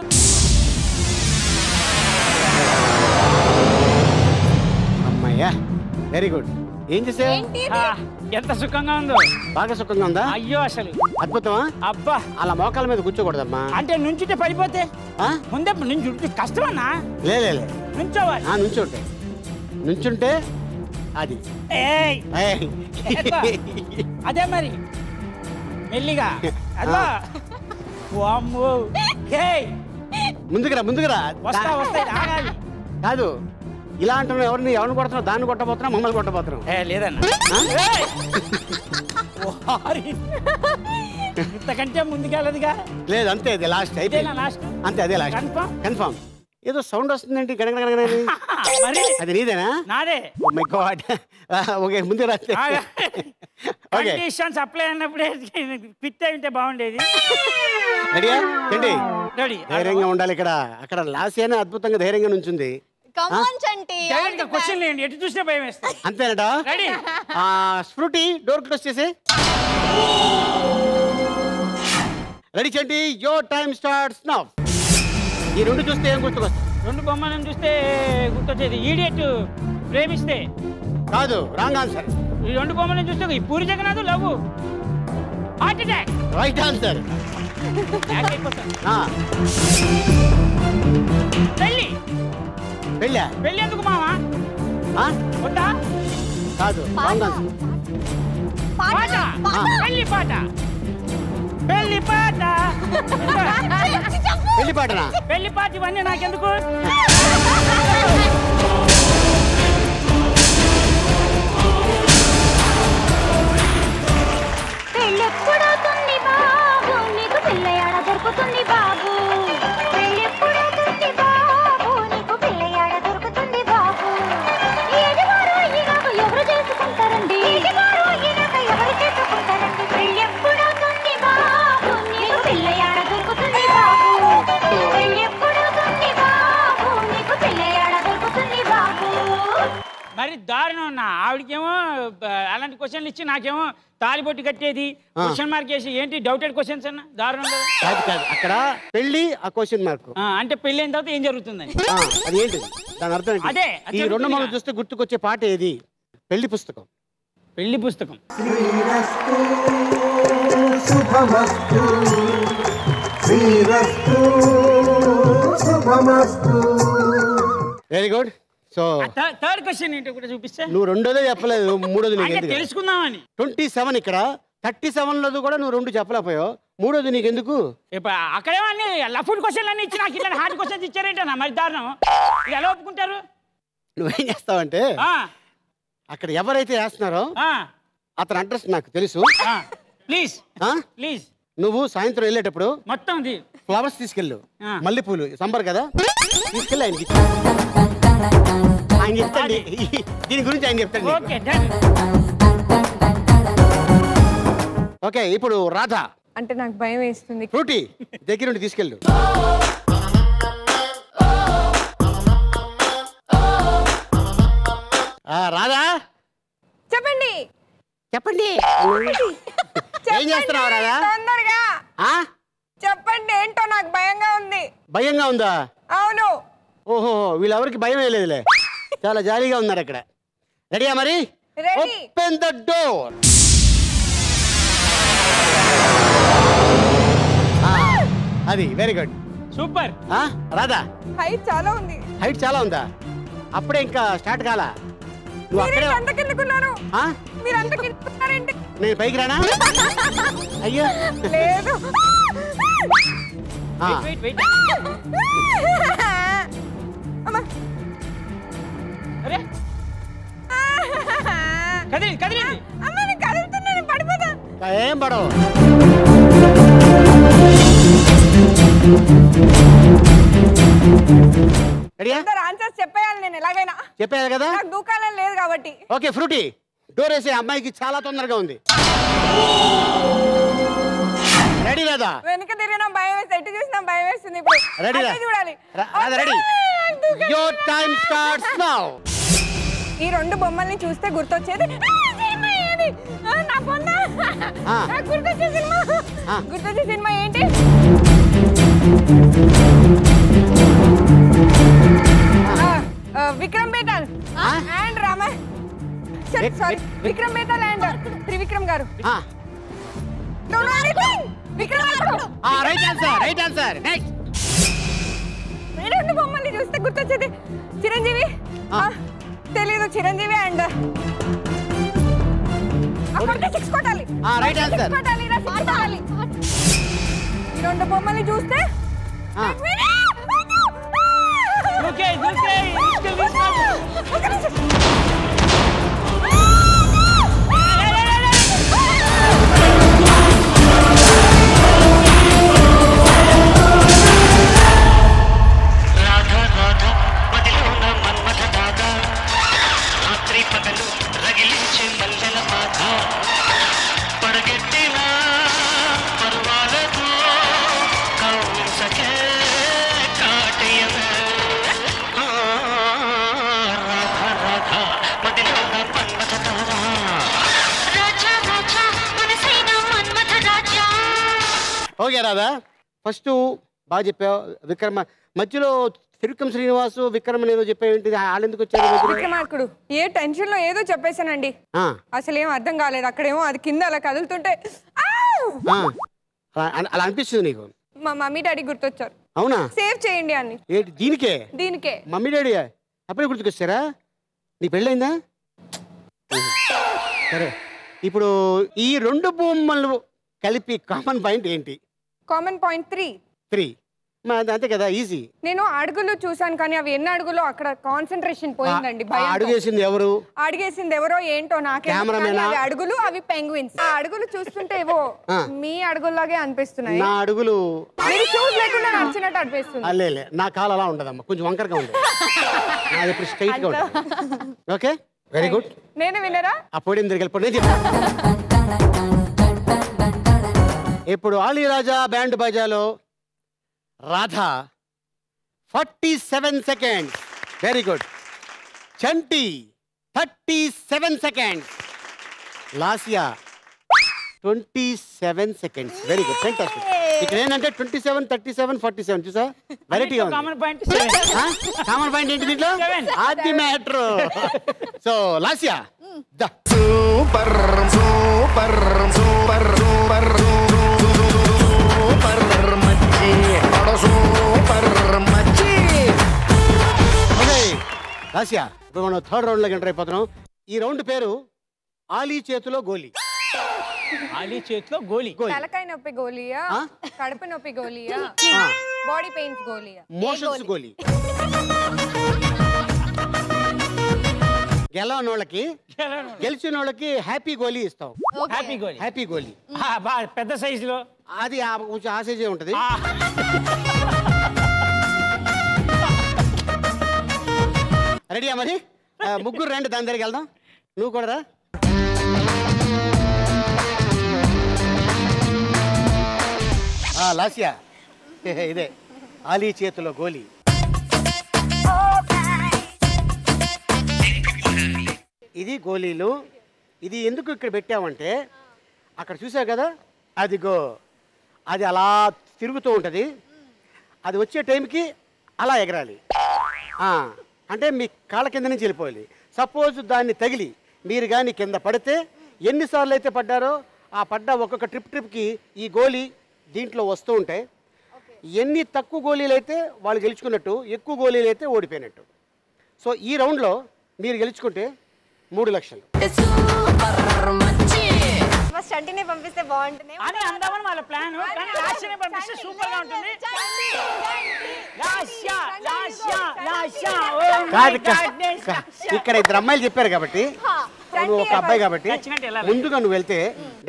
అమ్మయ్యా వెరీ గుడ్. ఏం చేసావు? ఎంత సుఖంగా ఉందో. బాగా సుఖంగా ఉందా? అయ్యో అసలు అద్భుతమా. అబ్బా అలా మోకాల మీద కూర్చోకూడదమ్మా. అంటే నుంచుంటే పడిపోతే ముందే నుంచి కష్టమన్నా. లే నుంచోవాలి. నుంచుంటే అది అదే మరి మెల్లిగా ముందుకురా వస్తా ఆగాలి. కాదు ఇలా అంటున్నావు. ఎవరిని కొడుతున్నావు? దాన్ని కొట్టబోతున్నావు, మమ్మల్ని కొట్టబోతున్నావు? లేదన్నా ఇంతకంటే ముందుకెళ్ళదుగా. లేదు అంతే అదే లాస్ట్ అయితే అంతే అదే లాస్ట్ కన్ఫర్మ్. ఏదో సౌండ్ వస్తుందంటే అది నీదేనా? నాదే. Oh my God. ఓకే ముందు కండిషన్స్ అప్లై అయినప్పుడే ఫిట్ అయి ఉంటే బాగుండేది. రెడీయా? చంటి రెడీ. ధైర్యంగా ఉండాలి. ఇక్కడ అక్కడ లాస్యానే అద్భుతంగా ధైర్యంగా నుంచుంది. క్వశ్చన్ లేండి ఎటు చూసినా భయం వేస్తుంది. అంతేనట. రెడీ. ఫ్రూటీ డోర్ క్లోజ్ చేసి. Ready Chanti your time starts now. ఈ రెండు చూస్తే ఏం గుర్తుకొస్తుంది? రెండు బొమ్మలను చూస్తే గుర్తొచ్చేది ఈడియట్ ప్రేమిస్తే. కాదు రాంగ్ ఆన్సర్. ఈ రెండు బొమ్మలను చూస్తే ఈ Puri Jagannadh love heart attack. Right answer. పెళ్ళి. పెళ్ళి ఎందుకు మావా? వద్దా? కాదు రాంగ్ ఆన్సర్. పాట. పెళ్ళి పాట. పెళ్లి పాట. పెళ్లి పాటనా? పెళ్లి పాట ఇవన్నీ నాకెందుకు? పెళ్ళెప్పుడవుతుంది బాబు నీకు? పిల్లయాడ దొరుకుతుంది బాబు. పెళ్ళెప్పుడవుతుంది బాబు నీకు? పిల్లయాడ దొరుకుతుంది బాబు. ఎదివారు ఈనాక ఎవరు చేసుకుంటారండి? ఎదివారు ఈనాక ఎవరు చేసుకుంటారండి? పెళ్ళెప్పుడవుతుంది బాబు నీకు? పిల్లయాడ దొరుకుతుంది బాబు. పెళ్ళెప్పుడవుతుంది బాబు నీకు? పిల్లయాడ దొరుకుతుంది బాబు. మరి దారుణం అన్న. ఆవిడకేమో అలాంటి క్వశ్చన్లు ఇచ్చి నాకేమో తాలిబొట్టు కట్టేది క్వశ్చన్ మార్క్ వేసి ఏంటి డౌటెడ్ క్వశ్చన్స్ అన్న. దారుణం కదా. అక్కడ పెళ్లి ఆ క్వశ్చన్ మార్క్ అంటే పెళ్లి అయిన తర్వాత ఏం జరుగుతుందని. అది ఏంటి దాని అర్థం? అదే ఈ రెండు మనం చూస్తే గుర్తుకొచ్చే పాట ఏది? పెళ్లి పుస్తకం. పెళ్లి పుస్తకం. Very good. So third question ఏంటో కూడా చూపిస్తే. నువ్వు రెండోదే చెప్పలేదు, మూడోది నీకు తెలుసుకుందామని. 27 ఇక్కడ 37లో కూడా నువ్వు రెండు చెప్పలేకపోయావు. మూడోది నీకెందుకు? అక్కడేమో అన్ని లఫుడ్ క్వశ్చన్లు అన్ని ఇచ్చి నాకు ఇలా హార్డ్ క్వశ్చన్స్ ఇచ్చారేంటన్నా మరి దారుణం. ఇది ఎలా ఒప్పుకుంటారు? నువ్వేం చేస్తావంటే అక్కడ ఎవరైతే వేస్తున్నారో అతని అడ్రస్ నాకు తెలుసు. ప్లీజ్ ప్లీజ్ నువ్వు సాయంత్రం వెళ్ళేటప్పుడు మొత్తం ఫ్లవర్స్ తీసుకెళ్ళు. మల్లెపూలు సంబర్ కదా, తీసుకెళ్ళి ఆయనకి ఆయన చెప్తాండి. దీని గురించి ఆయన చెప్తాండి. ఓకే ఇప్పుడు రాధా. అంటే నాకు భయం వేస్తుంది. ఫ్రూటీ దగ్గరుండి తీసుకెళ్ళు. రాధా చెప్పండి. చెప్పండి ఏం చేస్తున్నావు రాధా? తొందరగా చెప్పండి. ఏంటో నాకు భయంగా ఉంది. భయంగా ఉందా? అవును. ఓహో వీళ్ళెవరికి భయం వేయలేదులే, చాలా జాలీగా ఉన్నారు అక్కడ. రెడీయా మరి? Open the door. అది very good super. Radha height చాలా ఉంది. హైట్ చాలా ఉందా? అప్పుడే ఇంకా స్టార్ట్ కాలా? నువ్వు అక్కడే మీరు అంత కిందకున్నారేంటి? నేను పైకి రానా? అయ్యో లేదు. ఏం పడవు. ఆన్సర్స్ చెప్పేయాలి నేను ఎలాగైనా. చెప్పేయాలి కదా. నాకు దూకాలని లేదు కాబట్టి. ఓకే ఫ్రూటీ డోర్ వేసే అమ్మాయికి చాలా తొందరగా ఉంది. రెడీ లేదా? వెనక తిరిగినా భయం వేస్తుంది, ఎటు చూసినా భయం వేస్తుంది. ఇప్పుడు రెడీ చూడాలి. Ready. Your time starts now. ఈ 2 బొమ్మల్ని చూస్తే గుర్తొచ్చేది నా పొన్న. గుర్తొచ్చే సినిమా ఏంటి? Vikram Betal and Rama sorry Vikram Betal and Trivikram గారు. Right answer. నెక్స్ట్. 2 బొమ్మల్ని చూస్తే గుర్తొచ్చేది చిరంజీవి. తెలీదు. చిరంజీవి అండ్ కొట్టాలి. Right answer. ఈ 2 బొమ్మల్ని చూస్తే ఓకే రాదా, ఫస్ట్ బాగా చెప్పావు. విక్రమ మధ్యలో త్రివిక్రమ్ శ్రీనివాసు విక్రమ్ ఏదో చెప్పావు. వాళ్ళు ఎందుకు వచ్చారు? విక్రమార్కుడు. ఏ టెన్షన్ లో ఏదో చెప్పేశానండి. అసలు ఏం అర్థం కాలేదు. అక్కడేమో అది కింద అలా కదులుతుంటే అలా అనిపిస్తుంది నీకు? మా మమ్మీ డాడీ గుర్తొచ్చారు. అవునా? సేవ్ చేయండి అని. దీనికే మమ్మీ డాడీ అప్పుడే గుర్తుకొచ్చారా? నీ పెళ్ళైందా? సరే, ఇప్పుడు ఈ 2 బొమ్మలు కలిపి కామన్ పాయింట్ ఏంటి? Common point 3. అంతే కదా, ఈజీ. నేను అడుగులు చూసాను కానీ అవి ఎన్ని అడుగులో అక్కడ కాన్సన్ట్రేషన్ పోయిందండి. అడుగేసింది ఎవరు? అడిగేసింది ఎవరో ఏంటో నాకే. అవి అడుగులు, అవి పెంగ్విన్స్. ఆ అడుగులు చూస్తుంటే ఏవో మీ అడుగుల్లాగే అనిపిస్తున్నాయి. నా అడుగులు మీరు షూస్ లేకుండా నడిచినట్టు అనిపిస్తుంది. అల్లే నా కాలు అలా ఉండదమ్మా, కొంచెం వంకరగా ఉంటుంది. నాది ఇప్పుడు స్ట్రైట్ గా ఉంటుంది. Okay, very good. నేను వినరా? అప్పుడు తిరిగి ఇప్పుడు ఆలీరాజా బ్యాండ్ బాజాలో Radha 47 seconds. Very good. Chanti 37 seconds. Lasya 27 seconds. Very good, fantastic. ఇక్కడ ఏంటంటే 27, 37, 47 చూసా, వెరైటీగా ఉంది. కామన్ పాయింట్ ఏంటి దీంట్లో? అది matter. So Lasya super super super super super మచ్చి సూపర్ మచ్చి. ఓకే లాసియా, ఇప్పుడు మనం 3rd రౌండ్లోకి ఎంటర్ అయిపోతున్నాం. ఈ రౌండ్ పేరు ఆలీ చేతిలో గోలీ. ఆలీ చేతిలో గోలీ. తలకాయ నొప్పి గోలియా, కడుపు నొప్పి గోలియా, బాడీ పెయిన్స్ గోలియా, మోషన్స్ గోలీ. గెలిచిన వాళ్ళకి హ్యాపీ గోలీ ఇస్తాం. హ్యాపీ గోలీ పెద్ద సైజులో, అది కొంచెం ఆ సైజే ఉంటది. రెడీయా మరి? ముగ్గురు రండి, దాని దగ్గరికి వెళ్దాం. నువ్వు కూడా రా. లాసియా, ఇదే ఆలీ చేతిలో గోలీ. ఇది గోళీలు. ఇది ఎందుకు ఇక్కడ పెట్టామంటే, అక్కడ చూసావు కదా, అదిగో అది అలా తిరుగుతూ ఉంటుంది. అది వచ్చే టైంకి అలా ఎగరాలి. అంటే మీ కాళ్ళ కింద నుంచి వెళ్ళిపోవాలి. సపోజ్ దాన్ని తగిలి మీరు కానీ కింద పడితే, ఎన్నిసార్లు అయితే పడ్డారో ఆ పడ్డ ఒక్కొక్క ట్రిప్కి ఈ గోళీ దీంట్లో వస్తూ ఉంటాయి. ఎన్ని తక్కువ గోళీలు అయితే వాళ్ళు గెలుచుకున్నట్టు, ఎక్కువ గోళీలు అయితే ఓడిపోయినట్టు. సో ఈ రౌండ్లో మీరు గెలుచుకుంటే 3 లక్షలు. చంటినే పంపిస్తే బాగుంటుంది అని అందామని వాళ్ళ ప్లాన్. కానీ లాస్యనే పంపిస్తే సూపర్ గా ఉంటుంది. ఇక్కడ 2 అమ్మాయిలు చెప్పారు కాబట్టి, నువ్వు ఒక అబ్బాయి కాబట్టి ముందుగా నువ్వు వెళ్తే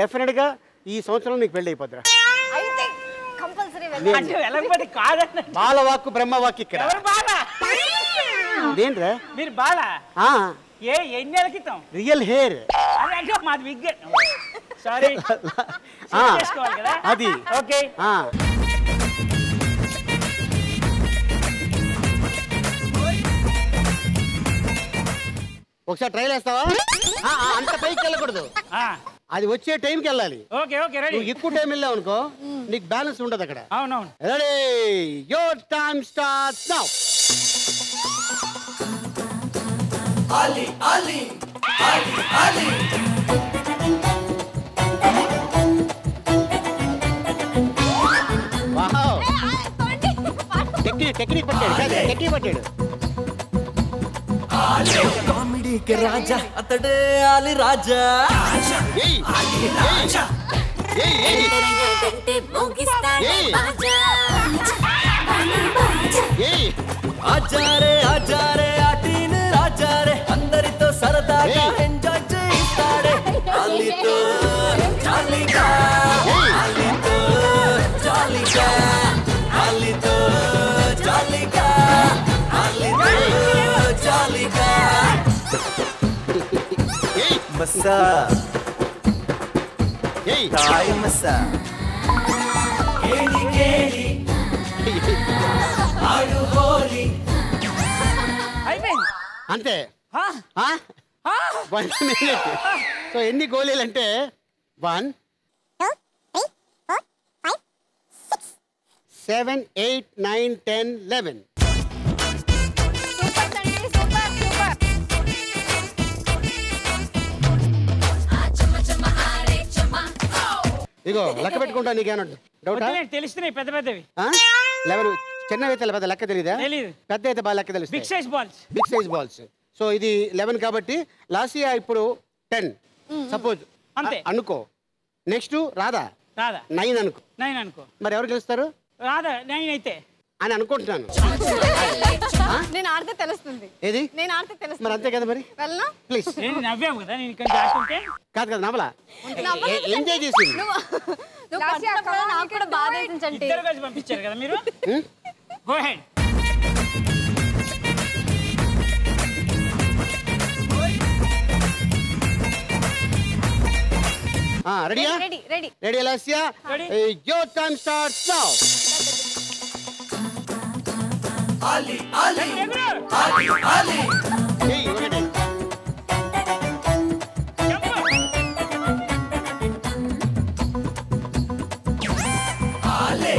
డెఫినెట్ గా ఈ సంవత్సరం నీకు పెళ్లి అయిపోద్దిరా. బాలవాక్కు బ్రహ్మవాక్కు ఇక్కడ. ఏంట్రా మీరు బాలా? ఎన్నేళ్ళ క్రితం? Real hair. మాది విగ్ సారీ చేసుకోవాలి కదా అది ఓకే ఒకసారి ట్రైల్ వేస్తావా అంత పైకి వెళ్ళకూడదు అది వచ్చే టైంకి వెళ్ళాలి ఓకే ఓకే రెడీ నువ్వు ఎక్కువ టైం వెళ్ళావు అనుకో నీకు బ్యాలెన్స్ ఉండదు అక్కడ అవునవును ready your time starts now Ali, Ali, Ali, Ali. Wow technique పట్టాడు టెక్నిక్ పట్టాడు కామెడీకి రాజా అతడే ఆలి రాజా ఆచారే ఆచారే ఆటీని రాజారే అందరితో సరదాగా ఎంజాయ్ చేయిస్తాడే అల్లితో జాలీగా అల్లితో జాలీగా అల్లితో జాలీగా అల్లితో జాలీగా మసా తాయ్ మసా కేలి కేలి ఆడు హోలీ అయిపోయింది అంతే 1 minute సో ఎన్ని గోళీలు అంటే 1 2 3 4 5 6 7 8 9 10 11 ఇగో లెక్క పెట్టుకుంటా నీకేమన్నా డౌటా తెలుస్తున్నాయి పెద్ద పెద్దవి 11 చిన్నవి అయితే పెద్ద లెక్క తెలీదా తెలీదు పెద్ద అయితే బాగా లెక్క తెలుస్తుంది బిగ్ సైజ్ బాల్స్ సో ఇది 11 కాబట్టి లాసియా ఇప్పుడు 10 సపోజ్ అంతే అనుకో నెక్స్ట్ రాధా 9 అనుకో 9 అనుకో మరి ఎవరు గెలుస్తారు రాధా 9 అయితే అని అనుకుంటున్నాను నేను ఆడితే తెలుస్తుంది ఏది నేను ఆడితే తెలుస్తుంది మరి అంతే కదా మరి వెళ్ళనా ప్లీజ్ నేను నవ్వాము కదా నేను ఇక్కడ ఆడుతుంటే కాదు కదా నవ్వలా ఎంజాయ్ చేసింది నాకు కూడా బాధ వేసించండి ఇద్దరు కలిసి పంపించారు కదా మీరు గో హెడ్ రెడీయా ready Lasya your time starts now Ali, Ali, Ali, Ali. Hey, ఒకటి Ali.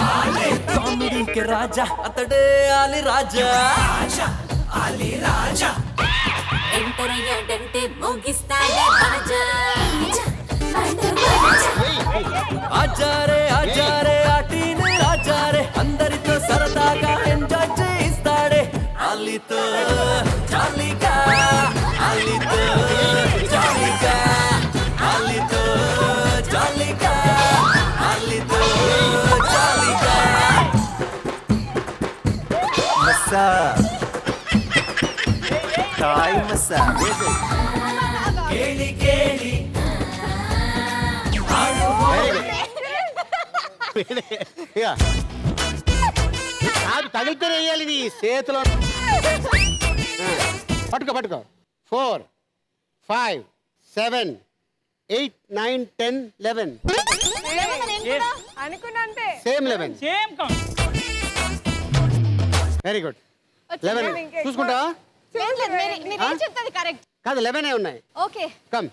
Ali. కామెడీకి రాజా అతడే Ali Raja Ali Raja. Enter అయ్యాడంటే మోగిస్తాడే బాజా ఆచారే ఆచారే ఆటీని రాజారే అందరితో సరదాగా ఎంజాయ్ చేయిస్తాడే అల్లితో జాలీగా అల్లితో జాలీగా అల్లితో జాలీగా అల్లితో జాలీగా మసా తాయ్ మసా కేలి కేలి కాదు తగిలితే వేయాలి ఇది చేతిలో పట్టుకో 4 5 7 8 9 10 11 అనుకున్నా అంతే same 11 same count very good 11 చూసుకుంటా మీరు ఏం చెప్తాది కరెక్ట్ కాదు 11 ఉన్నాయి ఓకే కమ్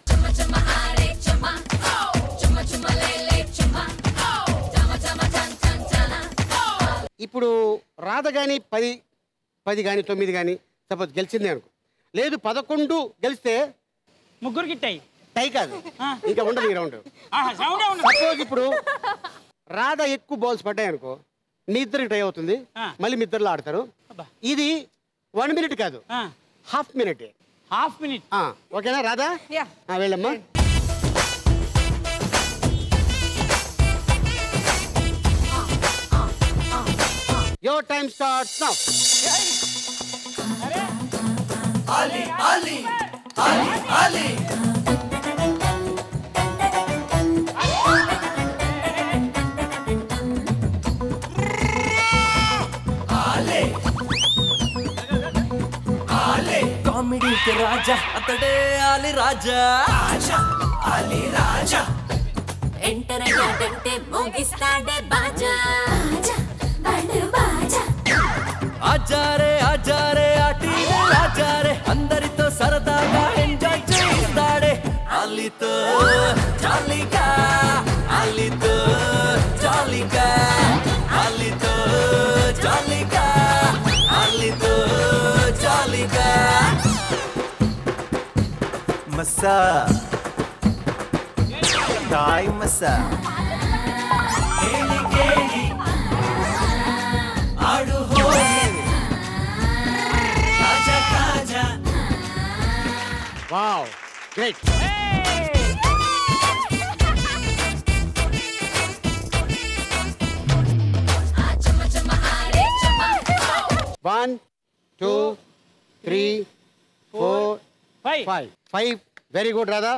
ఇప్పుడు రాధ కానీ 10 కానీ 9 కానీ సపోజ్ గెలిచింది అనుకో లేదు 11 గెలిస్తే ముగ్గురికి టై కాదు ఇంకా ఉండదు ఈ రౌండ్ సపోజ్ ఇప్పుడు రాధ ఎక్కువ బాల్స్ పడ్డాయి అనుకో మీ ఇద్దరికి టై అవుతుంది మళ్ళీ మీ ఇద్దరులో ఆడతారు ఇది 1 minute కాదు హాఫ్ మినిట్ ఓకేనా రాధా వెళ్ళమ్మా Your time starts now. Ali, Ali, Ali, Ali. కామెడీకి రాజా అతడే ఆలి రాజా ఆలి రాజా ఎంటర్ అయ్యాడంటే మోగిస్తాడే బాజా బాజా ఆజారే ఆజారే ఆటి ఆజారే అందరితో సరదాగా ఎంజాయ్ చేస్తాడే అలితో జాలీగా అలితో జాలీగా అలితో జాలీగా అలితో జాలీగా మసా తాయ్ మసా కేళి కేళి ఆడు హోలీ కాజా కాజా wow great One, 2, 3, 4, 5. 5. Very good, Radha.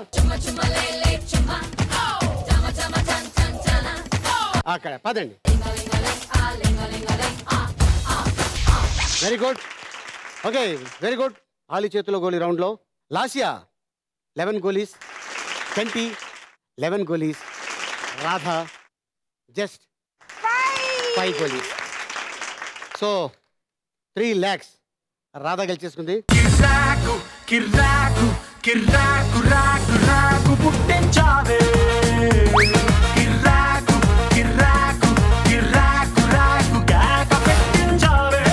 అక్కడ పదండి. Very good. Okay very good. Ali చేతిలో గోలీ రౌండ్లో లాసియా 11 గోలీస్, చంటి 11 గోలీస్, రాధా జస్ట్ 5 గోలీస్. సో 3 lakhs రాధా గెలిచేసుకుంది. కిర్రాకు కిర్రాకు కిర్రాకు రాకు రాకు పుట్టించావే కిర్రాకు కిర్రాకు కిర్రాకు రాకు కేక పెట్టించావే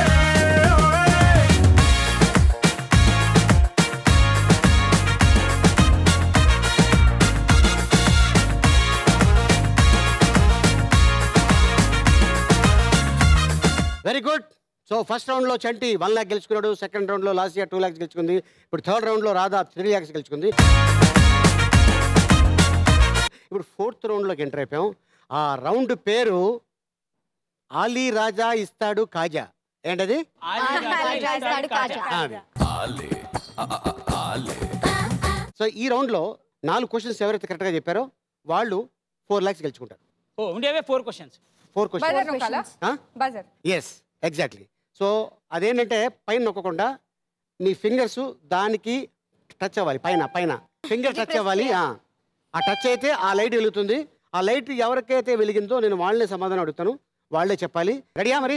వెరీ గుడ్. సో ఫస్ట్ రౌండ్లో చంటి 1 lakh గెలుచుకున్నాడు. సెకండ్ రౌండ్లో లాసియా 2 lakhs గెలుచుకుంది. ఇప్పుడు థర్డ్ రౌండ్లో రాధా 3 lakhs గెలుచుకుంది. ఇప్పుడు ఫోర్త్ రౌండ్లోకి ఎంటర్ అయిపోయాం. ఆ రౌండ్ పేరు ఆలీ రాజా ఇస్తాడు కాజా. ఏంటది? సో ఈ రౌండ్లో 4 క్వశ్చన్స్ ఎవరైతే కరెక్ట్గా చెప్పారో వాళ్ళు 4 lakhs గెలుచుకుంటారు. ఉండేవే 4 questions. 4 questions. Yes exactly. So అదేంటంటే పైన నొక్కకుండా నీ ఫింగర్స్ దానికి టచ్ అవ్వాలి. పైన పైన ఫింగర్ టచ్ అవ్వాలి. ఆ టచ్ అయితే ఆ లైట్ వెలుగుతుంది. ఆ లైట్ ఎవరికైతే వెలిగిందో నేను వాళ్ళనే సమాధానం అడుగుతాను, వాళ్ళే చెప్పాలి. రెడీయా? మరి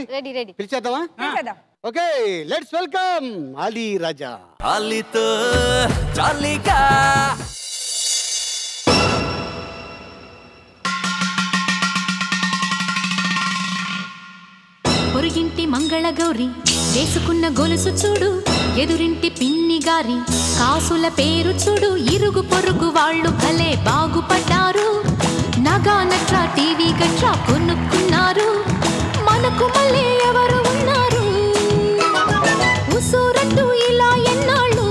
పిలిచేద్దామా? ఓకే లెట్స్ వెల్కమ్ ఆలీ రాజా. ఆలితో జాలీగా పొరుగింటి మంగళ గౌరి వేసుకున్న గొలుసు చూడు, ఎదురింటి పిన్ని గారి కాసుల పేరు చూడు, ఇరుగు పొరుగు వాళ్ళు భలే బాగుపడ్డారు, నగా నట్రా టీవీ గట్రా కొనుక్కున్నారు, మనకు మళ్ళీ ఎవరు ఉన్నారు, ఉసూరంటూ ఇలా ఎన్నాళ్ళు,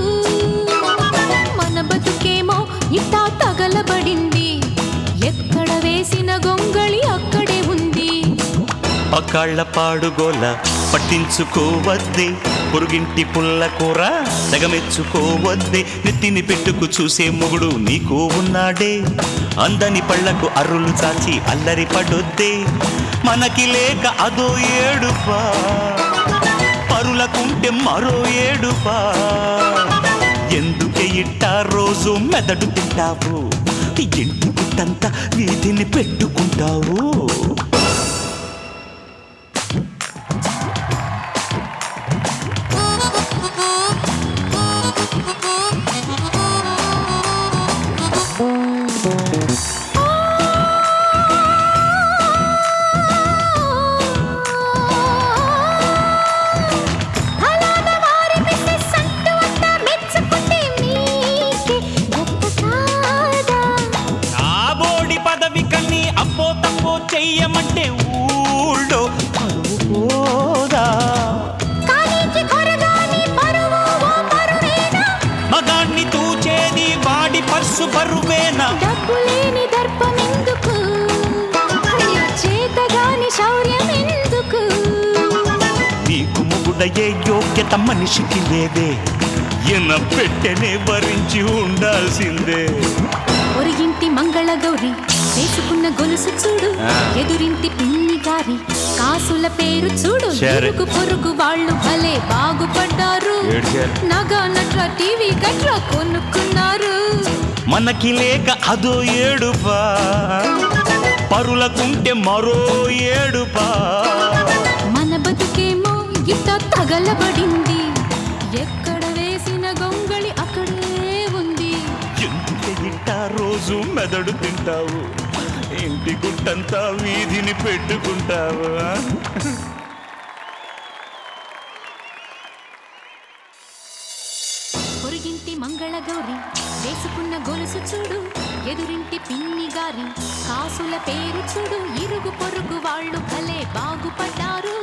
మన బతుకేమో ఇట్టా తగలబడింది, ఎక్కడ వేసిన గొంగళి అక్కడే ఉంది. పకాళ్ళ పాడుగోల పట్టించుకోవద్దే, పొరుగింటి పుల్ల కూర తెగమెచ్చుకోవద్దే, నెత్తిని పెట్టుకు చూసే మొగుడు నీకు ఉన్నాడే, అందని పళ్లకు అర్రులు చాచి అల్లరి పడొద్దే, మనకి లేక అదో ఏడుపా, పరులకుంటే మరో ఏడుపా, ఎందుకే ఇట్టా రోజు మెదడు తింటావు, ఇంటి పుట్టంతా వీధిని పెట్టుకుంటావు. చెయ్యమంటే ఊళ్ళో పరువు పోదా, మగాన్ని తూచేది వాడి పర్సు బరువేనా, డబ్బులేని దర్పమెందుకు, చేతగాని శౌర్యమెందుకు, నీకు మొగుడయ్యే యోగ్యత మనిషికి లేదే, ఎన పెట్టెనే భరించి ఉండాల్సిందే. ఒరిగింటి మంగళ గౌరి వేసుకున్న గొలుసు చూడు, ఎదురింటి పిన్ని గారి కాసుల పేరు చూడు ఇరుగు పొరుగు వాళ్ళు భలే బాగుపడ్డారు నగా నట్ల టీవీ గట్ల కొనుక్కున్నారు మనకి లేక అదో ఏడుపా పరులకుంటే మరో ఏడుపా మన బతుకేమో ఇట్ట తగలబడింది ఎక్కడ వేసిన గొంగళి అక్కడే ఉంది ఎందుకు ఇట్ట రోజు మెదడు తింటావు ఇంటి గుట్టంతా వీధిని పెట్టుకుంటావు పొరుగింటి మంగళగౌరి వేసుకున్న గొలుసు చూడు ఎదురింటి పిన్ని గారి కాసుల పేరు చూడు ఇరుగు పొరుగు వాళ్ళు భలే బాగుపడ్డారు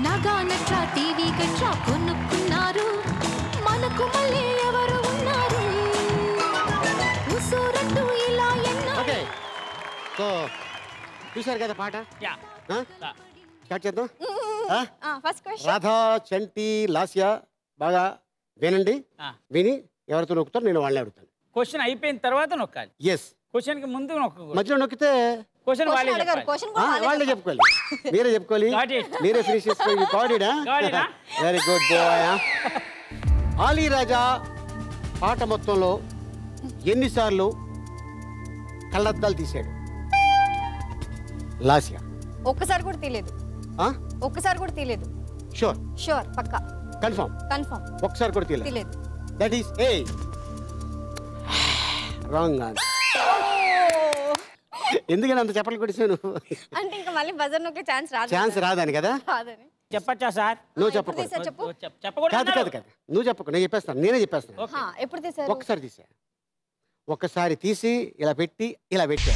నగా నట్ల టీవీ గట్ల కొనుక్కున్నారు మనకు మళ్ళీ ఎవరు ఉన్నారు ఉసూరంటూ ఇలా ఎన్నో సో చూసారు కదా పాట స్టార్ట్ చేద్దాం ఫస్ట్ క్వశ్చన్ రాధా చంటి లాస్య బాగా వినండి విని ఎవరితో నొక్కుతారు నేను వాళ్ళని అడుగుతాను క్వశ్చన్ అయిపోయిన తర్వాత నొక్కాలి ఎస్ క్వశ్చన్ కి ముందు నొక్కకూడదు మధ్యలో నొక్కితే క్వశ్చన్ వాళ్ళే చెప్పాలి వాళ్ళే చెప్పుకోవాలి మీరే చెప్పుకోవాలి మీరే ఫినిష్ చేసుకోవాలి వెరీ గుడ్ బాయ్ ఆలీ రాజా పాట మొత్తంలో ఎన్నిసార్లు కళ్ళద్దాలు తీసాడు లాస్యా ఒక్కసారి కూడా తీయలేదు ఒక్కసారి కూడా తీయలేదు షూర్ పక్కా కన్ఫర్మ్ ఒకసారి కూడా తీయలేదు that is A wrong answer ఎందుకని అంత చెప్పలు కొడిసాను అంటే ఇంకా మళ్ళీ బజర్ నొక్కే ఛాన్స్ రాదని కదా చెప్పచ్చా సార్ నువ్వు చెప్పకూడదు కాదు నువ్వు చెప్పకు నేను చెప్పేస్తాను నేనే చెప్పేస్తాను ఎప్పుడు తీసారు ఒక్కసారి తీసా ఒక్కసారి తీసి ఇలా పెట్టి ఇలా పెట్టా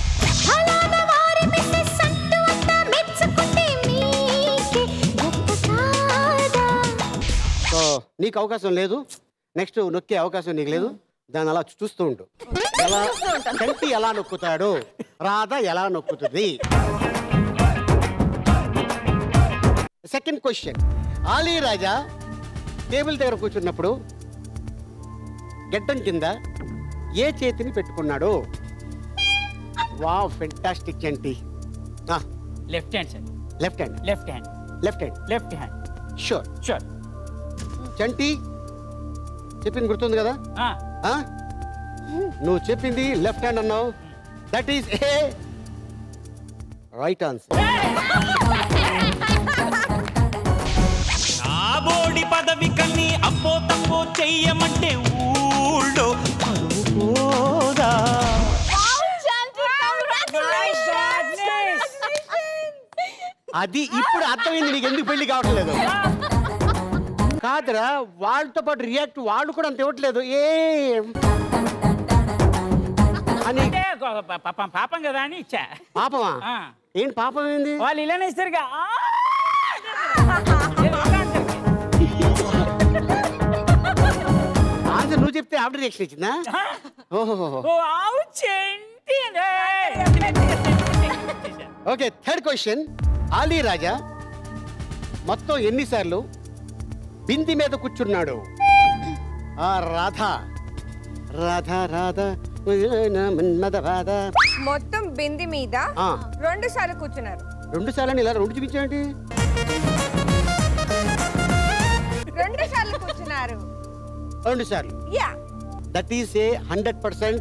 సో నీకు అవకాశం లేదు నెక్స్ట్ నొక్కే అవకాశం నీకు లేదు దాన్ని అలా చూస్తూ ఉండు ఎలా కంటి ఎలా నొక్కుతాడు రాధ ఎలా నొక్కుతుంది second question Ali Raja table దగ్గర కూర్చున్నప్పుడు గడ్డం కింద ఏ చేతిని పెట్టుకున్నాడు wow fantastic Chanti left hand sir left hand left hand left hand left hand sure Chanti చెప్పింది గుర్తుంది కదా నువ్వు చెప్పింది లెఫ్ట్ హ్యాండ్ అన్నావు that is a right answer బోడి పదవి కన్ని అప్పో తప్పో చెయ్యమంటే ఊళ్ళో పోదా అది ఇప్పుడు అర్థమైంది నీకు ఎందుకు పెళ్లి కావట్లేదు కాదురా వాళ్ళతో పాటు రియాక్ట్ వాళ్ళు కూడా అంత ఇవ్వట్లేదు అని పాపం కదా అని ఇచ్చా పాపమా ఏంటి పాపం ఏంది వాళ్ళు ఇలానే ఇస్తారుగా ఆన్సర్ నువ్వు చెప్తే ఆవిడ రియాక్షన్ ఇచ్చిందా ఓకే థర్డ్ క్వశ్చన్ ఆలీ రాజా మొత్తం ఎన్నిసార్లు బింది మీద కూర్చున్నాడు ఆ రాధా రాధా రాధా మొత్తం బింది మీద 2 సార్లు కూర్చున్నారు 2 సార్లు ఇలా 2 చూపించండి 2 సార్లు కూర్చున్నారు 2 సార్లు yeah that is A 100%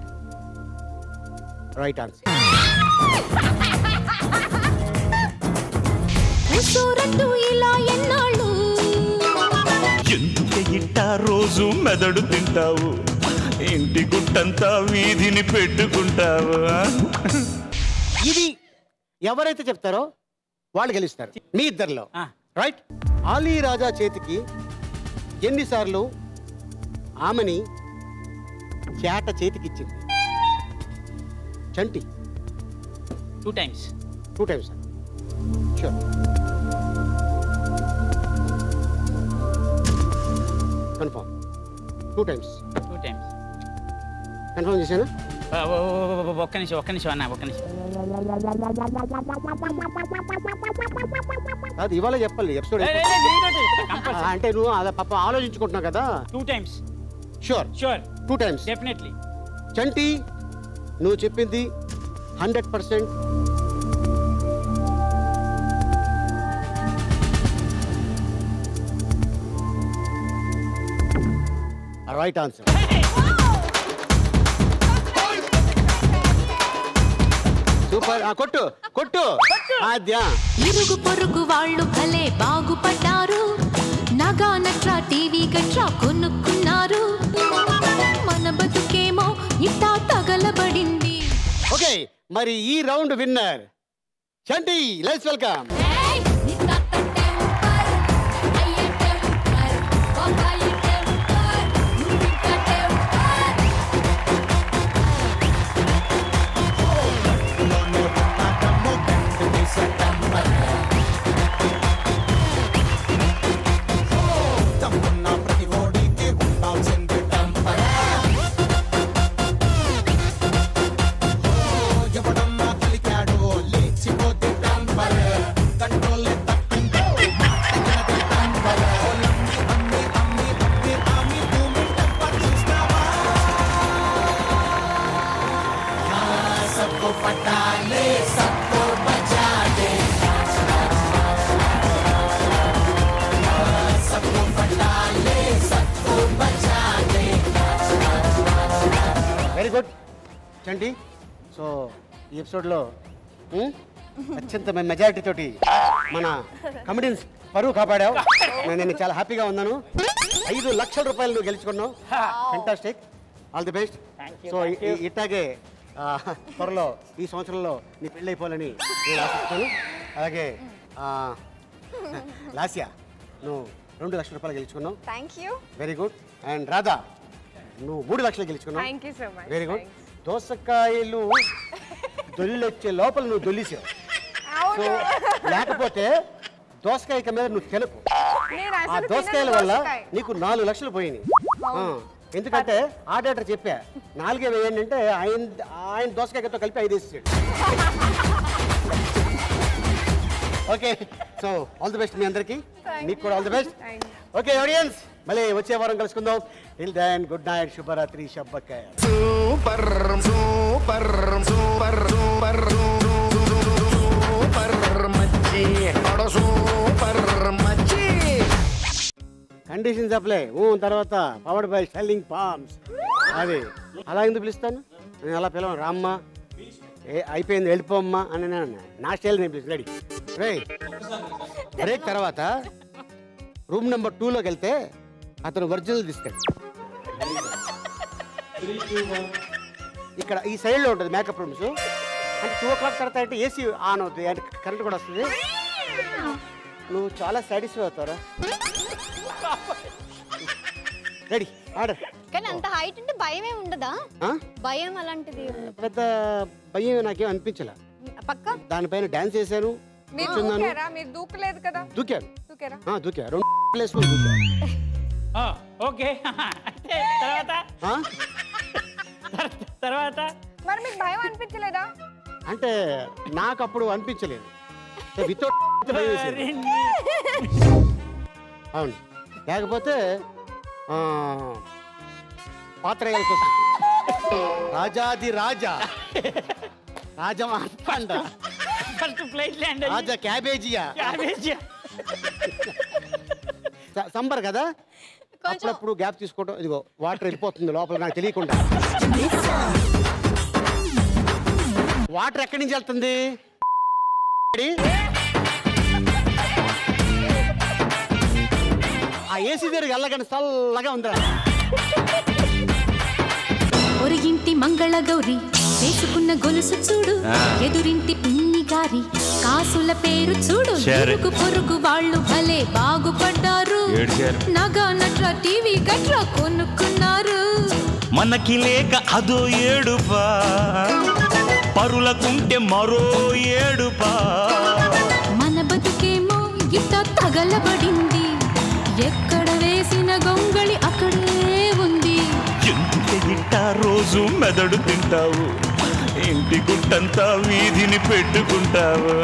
right answer ఎందుకు ఇట్ట రోజు మెదడు తింటావు ఇంటి గుట్టంతా వీధిని పెట్టుకుంటావు ఇది ఎవరైతే చెప్తారో వాళ్ళు గెలుస్తారు మీ ఇద్దరిలో రైట్ ఆలీ రాజా చేతికి ఎన్నిసార్లు ఆమెని చేట చేతికిచ్చింది చంటి 2 times 2 times sure confirm 2 times confirm చేశాను ఒక్క నిమిషం అన్న ఒక్క నిమిషం అది ఇవాళ చెప్పాలి ఎపిసోడ్ అంటే నువ్వు అదే పాప ఆలోచించుకుంటున్నావు కదా 2 times షూర్ 2 times డెఫినెట్లీ చంటి నువ్వు చెప్పింది 100% రైట్ ఆన్సర్. సూపర్. కొట్టు కొట్టు. ఇరుగు పొరుగు వాళ్ళు భలే బాగుపడ్డారు. నగా నట్రా టీవీ గట్రా కొనుక్కున్నారు. మన బతుకేమో ఇట్టా తగలబడింది. ఓకే, మరి ఈ round winner Chanti. Let's welcome. Very good Chanti. So ఈ ఎపిసోడ్లో అత్యంత మెజారిటీ తోటి మన కమెడియన్స్ పరువు కాపాడావు. నేను చాలా హ్యాపీగా ఉన్నాను. 5 లక్షల రూపాయలు నువ్వు గెలుచుకున్నావు. Fantastic. All the best. So ఇట్లాగే త్వరలో ఈ సంవత్సరంలో నీ పెళ్ళి అయిపోవాలని నేను ఆశిస్తాను. అలాగే లాస్యా, నువ్వు 2 లక్షల రూపాయలు గెలుచుకున్నావు. Thank you. Very good. And Radha, నువ్వు 3 లక్షలు గెలుచుకున్నావు. Thank you so much. Very good. దోసకాయలు దొల్లొచ్చే లోపల నువ్వు దొల్లిసావు. సో లేకపోతే దోసకాయ మీద నువ్వు తెలుపు. ఆ దోసకాయల వల్ల నీకు 4 లక్షలు పోయినాయి. ఎందుకంటే ఆర్డర్ చెప్పా 4 వేయండి అంటే ఆయన దోసకాయతో కలిపి 5 వేసాడు. Okay, so all the best మీ అందరికి. మీకు కూడా all the best. Okay audience, మళ్ళీ వచ్చే వారం కలుసుకుందాం. టిల్ దెన్ గుడ్ నైట్, శుభరాత్రి, శబ్బకాయ. Super super super super super మచ్చి సూపర్ మచ్చి. Conditions apply. తర్వాత పవర్డ్ బై స్టైలింగ్ పామ్స్. అది అలా ఎందుకు పిలుస్తాను? నేను అలా పిలవను. రామ్మ అయిపోయింది వెళ్ళిపోమ్మా అని నా స్టైల్ నేను పిలుస్తాను. రెడీ రే. బ్రేక్ తర్వాత రూమ్ నెంబర్ 2లోకి వెళ్తే అతను ఒరిజినల్ తీస్తాడు. ఇక్కడ ఈ సైడ్లో ఉంటుంది మేకప్ రూమ్స్. అంటే 2 o'clock తర్వాత అంటే ఏసీ ఆన్ అవుతుంది, అంటే కరెంట్ కూడా వస్తుంది. నువ్వు చాలా సాటిస్ఫై అవుతారా? Ready order. కానీ అంత హైట్ ఉంటే భయమే ఉండదా? భయం అలాంటిది పెద్ద భయం నాకేం అనిపించలే. పక్క దానిపైన డాన్స్ చేశాను. దూకలేదు కదా? దూకాను. దూకా 2 ప్లేస్ ఓకే. తర్వాత మరి మీకు భయం అనిపించలేదా? అంటే నాకు అప్పుడు అనిపించలేదు. వితౌట్ అవును, లేకపోతే పాత్ర వేయాల్సి వస్తుంది. రాజాది రాజా, రాజా పండ, రాజా క్యాబేజియా. సంబర్ కదా, అప్పుడప్పుడు గ్యాప్ తీసుకోవడం. ఇదిగో వాటర్ వెళ్ళిపోతుంది లోపల నాకు తెలియకుండా. వాటర్ ఎక్కడి నుంచి వెళ్తుంది? ఆ ఏసీ దగ్గర వెళ్ళగానే చల్లగా ఉందిరా. ఒరిగింటి మంగళ గౌరి వేసుకున్న గొలుసు చూడు, ఎదురింటి పిన్ని గారి కాసుల పేరు చూడు. ఇరుగు పొరుగు వాళ్ళు భలే బాగుపడ్డారు. నగా నట్ర టీవీ గట్రా కొనుక్కున్నారు. మనకి లేక అదో ఏడుపా, పరులకుంటే మరో ఏడుపా. మన బతుకేమో గిట్ట తగలబడింది. ఎక్కడ వేసిన గొంగళి అక్కడే ఉంది. ఎందుకు గిట్ట రోజు మెదడు తింటావు, ఇంటి గుట్టంతా వీధిని పెట్టుకుంటావు.